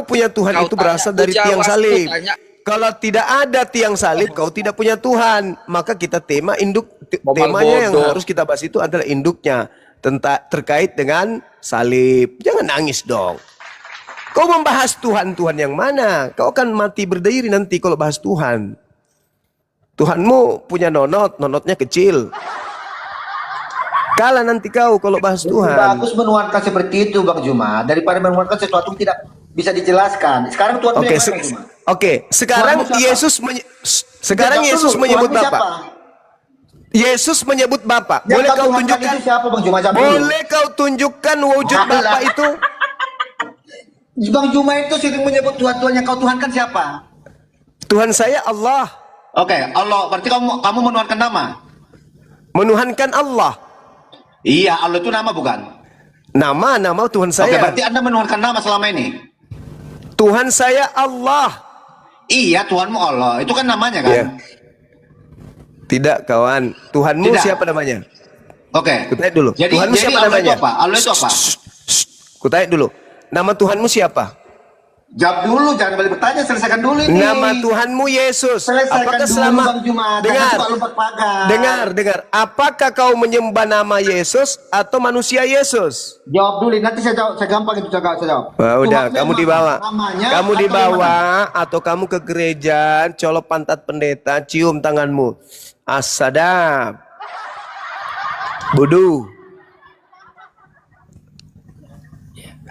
itu tanya, berasal aku dari jawab, tiang aku salib. tanya. Kalau tidak ada tiang salib, kau tidak punya Tuhan. Maka kita Ngomong temanya yang bodoh. harus kita bahas itu adalah induknya terkait dengan salib. Jangan nangis dong. Kau membahas Tuhan yang mana? Kau akan mati berdiri nanti kalau bahas Tuhan. Tuhanmu punya nonotnya kecil. Kalah nanti kau kalau bahas Tuhan. Bagus menuankan seperti itu Bang Juma daripada menuankan sesuatu yang tidak bisa dijelaskan. Sekarang Tuhan Oke, sekarang Tuhanmu siapa? Sekarang Tidak, Yesus dulu, menyebut Tuhanmu Bapa. siapa? Yesus menyebut Bapa. Yang Boleh kau Tuhankan tunjukkan? itu siapa Bang Juma? Jawab dulu. Boleh kau tunjukkan wujud Alah. Bapa itu? Bang Juma itu sering menyebut Tuhan yang kau tuhankan siapa? Tuhan saya Allah. Oke, Allah. Berarti kamu menuhankan nama. Menuhankan Allah. Iya, Allah itu nama bukan? Nama Tuhan Oke, saya. berarti Anda menuhankan nama selama ini. Tuhan saya Allah. Iya, Tuhanmu Allah. Itu kan namanya kan? Iya. Tidak, kawan. Tuhanmu Tidak. siapa namanya? Oke. Kutanya dulu. Jadi Tuhanmu siapa Allah namanya? itu apa? Allah itu apa? Kutanya dulu. Nama Tuhanmu siapa? Jawab dulu, jangan balik bertanya, selesaikan dulu ini. Nama Tuhanmu Yesus. Selesaikan Apakah dulu selama Bang Juma. Jangan dengar, suka lompat pagar. dengar. Apakah kau menyembah nama Yesus atau manusia Yesus? Jawab dulu, nanti saya jawab, saya gampang itu saya jawab. Wah, udah, Tuhan kamu memang dibawa. namanya Kamu atau dibawa gimana? atau kamu ke gereja, colok pantat pendeta, cium tanganmu. As-sadap. Bodoh.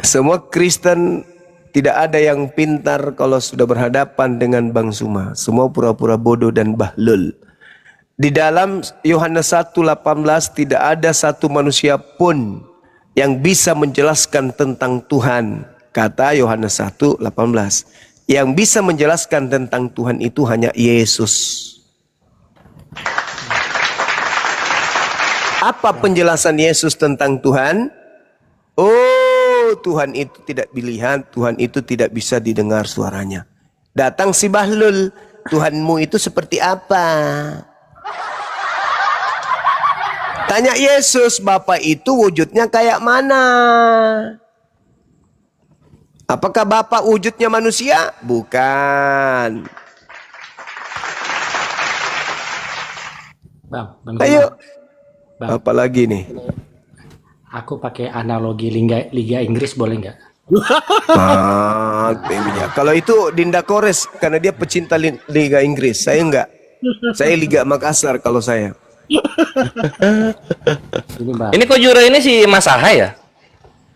Semua Kristen tidak ada yang pintar kalau sudah berhadapan dengan Bang Suma. Semua pura-pura bodoh dan bahlul. Di dalam Yohanes 1:18 tidak ada satu manusia pun yang bisa menjelaskan tentang Tuhan. Kata Yohanes 1:18. Yang bisa menjelaskan tentang Tuhan itu hanya Yesus. Apa penjelasan Yesus tentang Tuhan? Oh, Tuhan itu tidak dilihat, Tuhan itu tidak bisa didengar suaranya. Datang si Bahlul, Tuhanmu itu seperti apa? Tanya Yesus, Bapa itu wujudnya kayak mana? Apakah Bapa wujudnya manusia? Bukan. Bang, Ayo. Bang. Apa lagi nih? Aku pakai analogi Liga Inggris boleh nggak? Kalau itu Dinda Kores karena dia pecinta Liga Inggris. Saya enggak. Saya Liga Makassar kalau saya. Ini Bang. Ini kok juara ini si Mas Aha ya?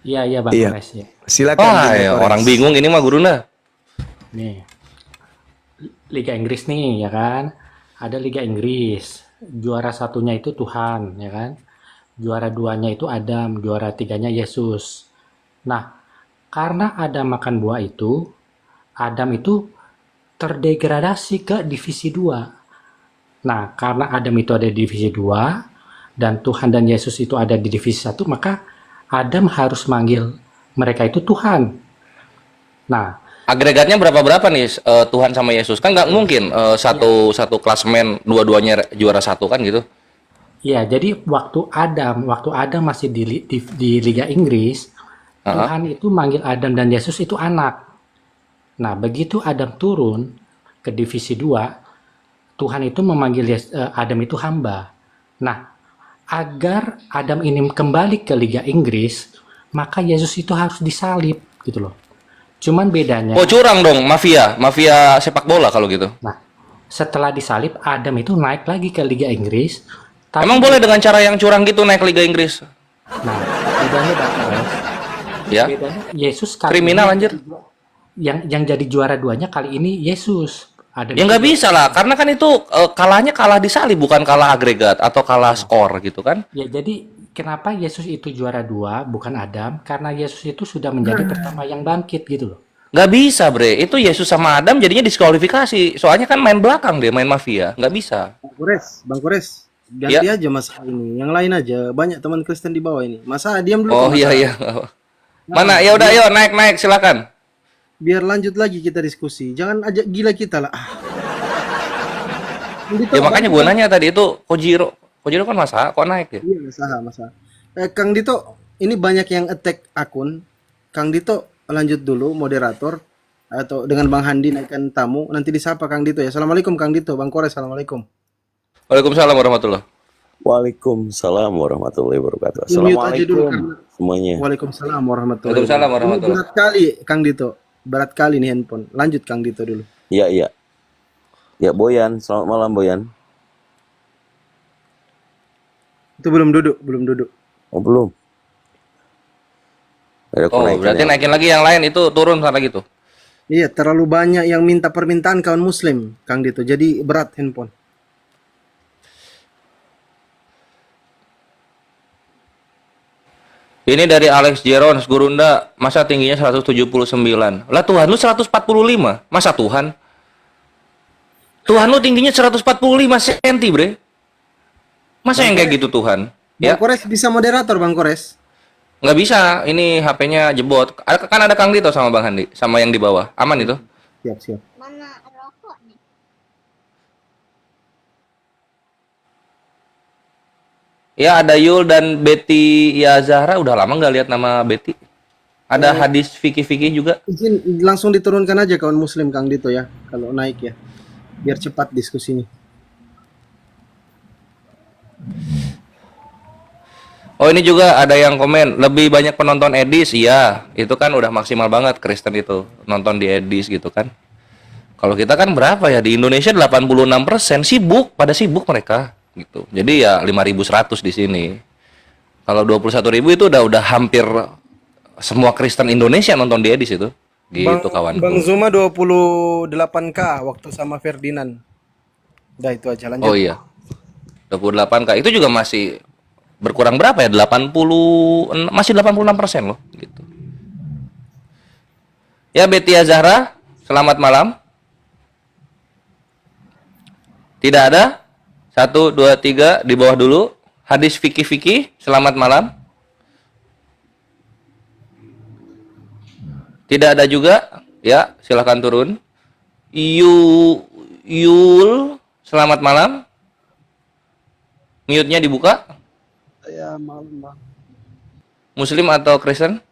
Iya Bang. Iya. Kores, ya. Silakan. Wah, Dinda ya, Kores. orang bingung ini mah Guruna. Nih. Liga Inggris nih ya kan. Ada Liga Inggris. Juara satunya itu Tuhan ya kan. Juara duanya itu Adam, juara tiganya Yesus. Nah, karena Adam makan buah itu, Adam itu terdegradasi ke divisi 2. Nah, karena Adam itu ada di divisi 2 dan Tuhan dan Yesus itu ada di divisi 1, maka Adam harus manggil mereka itu Tuhan. Nah, Agregatnya berapa nih Tuhan sama Yesus? Kan nggak mungkin satu klasemen dua-duanya juara satu kan gitu. ya, jadi waktu Adam masih di Liga Inggris, Tuhan itu manggil Adam dan Yesus itu anak. Nah, begitu Adam turun ke divisi 2, Tuhan itu memanggil Adam itu hamba. Nah, agar Adam ini kembali ke Liga Inggris, maka Yesus itu harus disalib gitu loh. Cuman bedanya, Oh curang dong, mafia sepak bola kalau gitu. nah, setelah disalib, Adam itu naik lagi ke Liga Inggris. Tapi Emang boleh dengan cara yang curang gitu naik Liga Inggris? Nah, bedanya Bang Kores, Ya, bedanya Yesus kali kriminal ini, anjir. yang jadi juara duanya kali ini Yesus. Adam Ya itu nggak bisa lah, karena kan itu kalahnya kalah di salib, bukan kalah agregat atau kalah skor gitu kan? Ya, jadi kenapa Yesus itu juara 2 bukan Adam? Karena Yesus itu sudah menjadi pertama yang bangkit gitu loh. Nggak bisa bre, itu Yesus sama Adam jadinya diskualifikasi. Soalnya kan main belakang dia, main mafia. Nggak bisa. Bang Kores, ganti aja masalah ini. Yang lain aja. Banyak teman Kristen di bawah ini. Masa diam dulu. Oh Mas? iya. Mana? Ya udah, ayo naik silakan. Biar lanjut lagi kita diskusi. Jangan ajak gila kita lah. Ya makanya gue nanya tadi itu Kojiro kan masa kok naik ya? Iya, masalah. Kang Dito, ini banyak yang attack akun. Kang Dito lanjut dulu moderator atau dengan Bang Handi naikkan tamu. Nanti disapa Kang Dito ya. Assalamualaikum Kang Dito. Bang Kores, assalamualaikum. Waalaikumsalam warahmatullahi. Waalaikumsalam warahmatullahi wabarakatuh. Mute aja dulu Assalamualaikum karena semuanya. Waalaikumsalam warahmatullahi Waalaikumsalam wabarakatuh. Ini warahmatullahi. berat kali Kang Dito. Berat kali nih handphone. Lanjut Kang Dito dulu. Iya, iya. Ya, Boyan. Selamat malam, Boyan. Itu belum duduk. Oh belum. Ada Oh, kenaikan berarti yang naikin lagi yang lain itu turun lagi tuh. Iya, terlalu banyak yang minta permintaan kawan muslim, Kang Dito. Jadi berat handphone. Ini dari Alex Jerons, Gurunda, masa tingginya 179. Lah Tuhan lu 145. Masa Tuhan? Tuhan lu tingginya 145 cm, bre. Masa yang kayak gitu Tuhan? Bang Ya, Kores bisa moderator, Bang Kores. nggak bisa. Ini HP-nya jebot. Kan ada Kang Dito sama Bang Handi, sama yang di bawah. Aman itu? Siap, siap. Ya, ada Yul dan Betty ya Zahra. Udah lama nggak lihat nama Betty. Ada hadis fikih-fikih juga. Izin langsung diturunkan aja kawan muslim Kang Dito ya, kalau naik ya. Biar cepat diskusinya. Oh, ini juga ada yang komen, lebih banyak penonton Edis. Iya, itu kan udah maksimal banget Kristen itu, nonton di Edis gitu kan. Kalau kita kan berapa ya, di Indonesia 86% sibuk, pada sibuk mereka gitu. Jadi ya 5.100 di sini. Kalau 21.000 itu udah hampir semua Kristen Indonesia nonton di Edis itu. Gitu kawanku. Bang Zuma 28K waktu sama Ferdinand. Udah itu aja lanjut. Oh iya. 28K itu juga masih berkurang berapa ya? 80 masih 86% loh gitu. Ya, Betty Zahra, selamat malam. Tidak ada? 1, 2, 3 di bawah dulu. Hadis fikih-fikih, selamat malam. Tidak ada juga? Ya, silakan turun. Yul, selamat malam. Mute-nya dibuka. Ya malam bang, Muslim atau Kristen?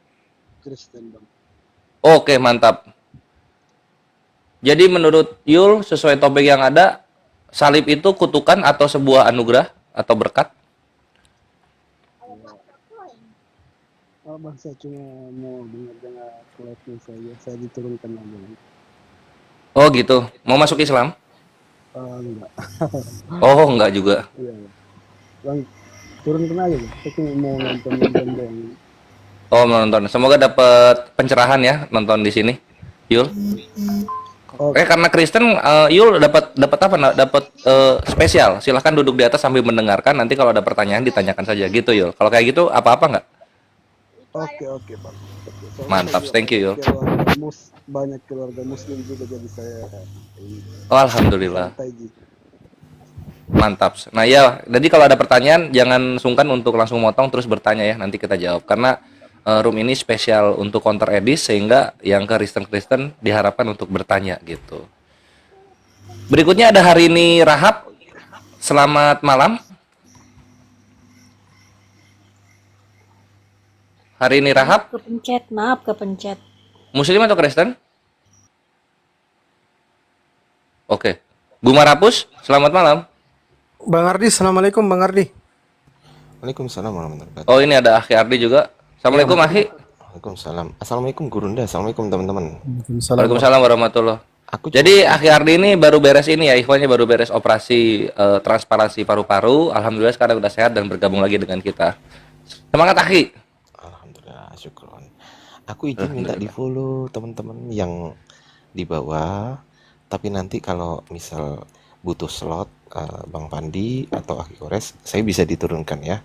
Kristen bang. Oke, mantap. Jadi menurut Yul, sesuai topik yang ada, salib itu kutukan atau sebuah anugerah atau berkat? Oh bang, saya cuma mau dengar kelasnya saja. Saya diturunkan aja bang. Oh gitu. Mau masuk Islam? Enggak. Oh, enggak juga. Iya bang, turunkan aja bang. Saya cuma mau nonton doang. Oh, menonton. Semoga dapat pencerahan ya nonton di sini. Yul. Karena Kristen, Yul dapat apa? Dapat spesial. Silahkan duduk di atas sambil mendengarkan. Nanti kalau ada pertanyaan ditanyakan saja gitu, Yul. Kalau kayak gitu apa-apa nggak? Oke bang. Mantap, thank you, Yul. Banyak keluarga muslim juga, jadi saya Oh, alhamdulillah. santai gitu. Mantap. Nah ya, jadi kalau ada pertanyaan jangan sungkan untuk langsung motong terus bertanya ya. Nanti kita jawab. Karena room ini spesial untuk counter edis sehingga yang Kristen-Kristen diharapkan untuk bertanya gitu. Berikutnya ada hari ini Rahab. Selamat malam. Hari ini Rahab. Kepencet, maaf kepencet. Muslim atau Kristen? Oke. Guma Rapus, selamat malam. Bang Ardi, assalamualaikum Bang Ardi. Waalaikumsalam warahmatullahi wabarakatuh. Oh, ini ada Akhi Ardi juga. Assalamualaikum Akhi. Waalaikumsalam. Assalamualaikum Gurunda. Assalamualaikum teman-teman. Waalaikumsalam warahmatullahi. Jadi Akhi Ardi ini baru beres ini ya, ikhwannya baru beres operasi transparansi paru-paru. Alhamdulillah sekarang udah sehat dan bergabung lagi dengan kita. Semangat Akhi. Alhamdulillah, syukron. Aku izin minta di follow teman-teman yang di bawah. Tapi nanti kalau misal butuh slot Bang Pandi atau Akhi Kores, saya bisa diturunkan ya.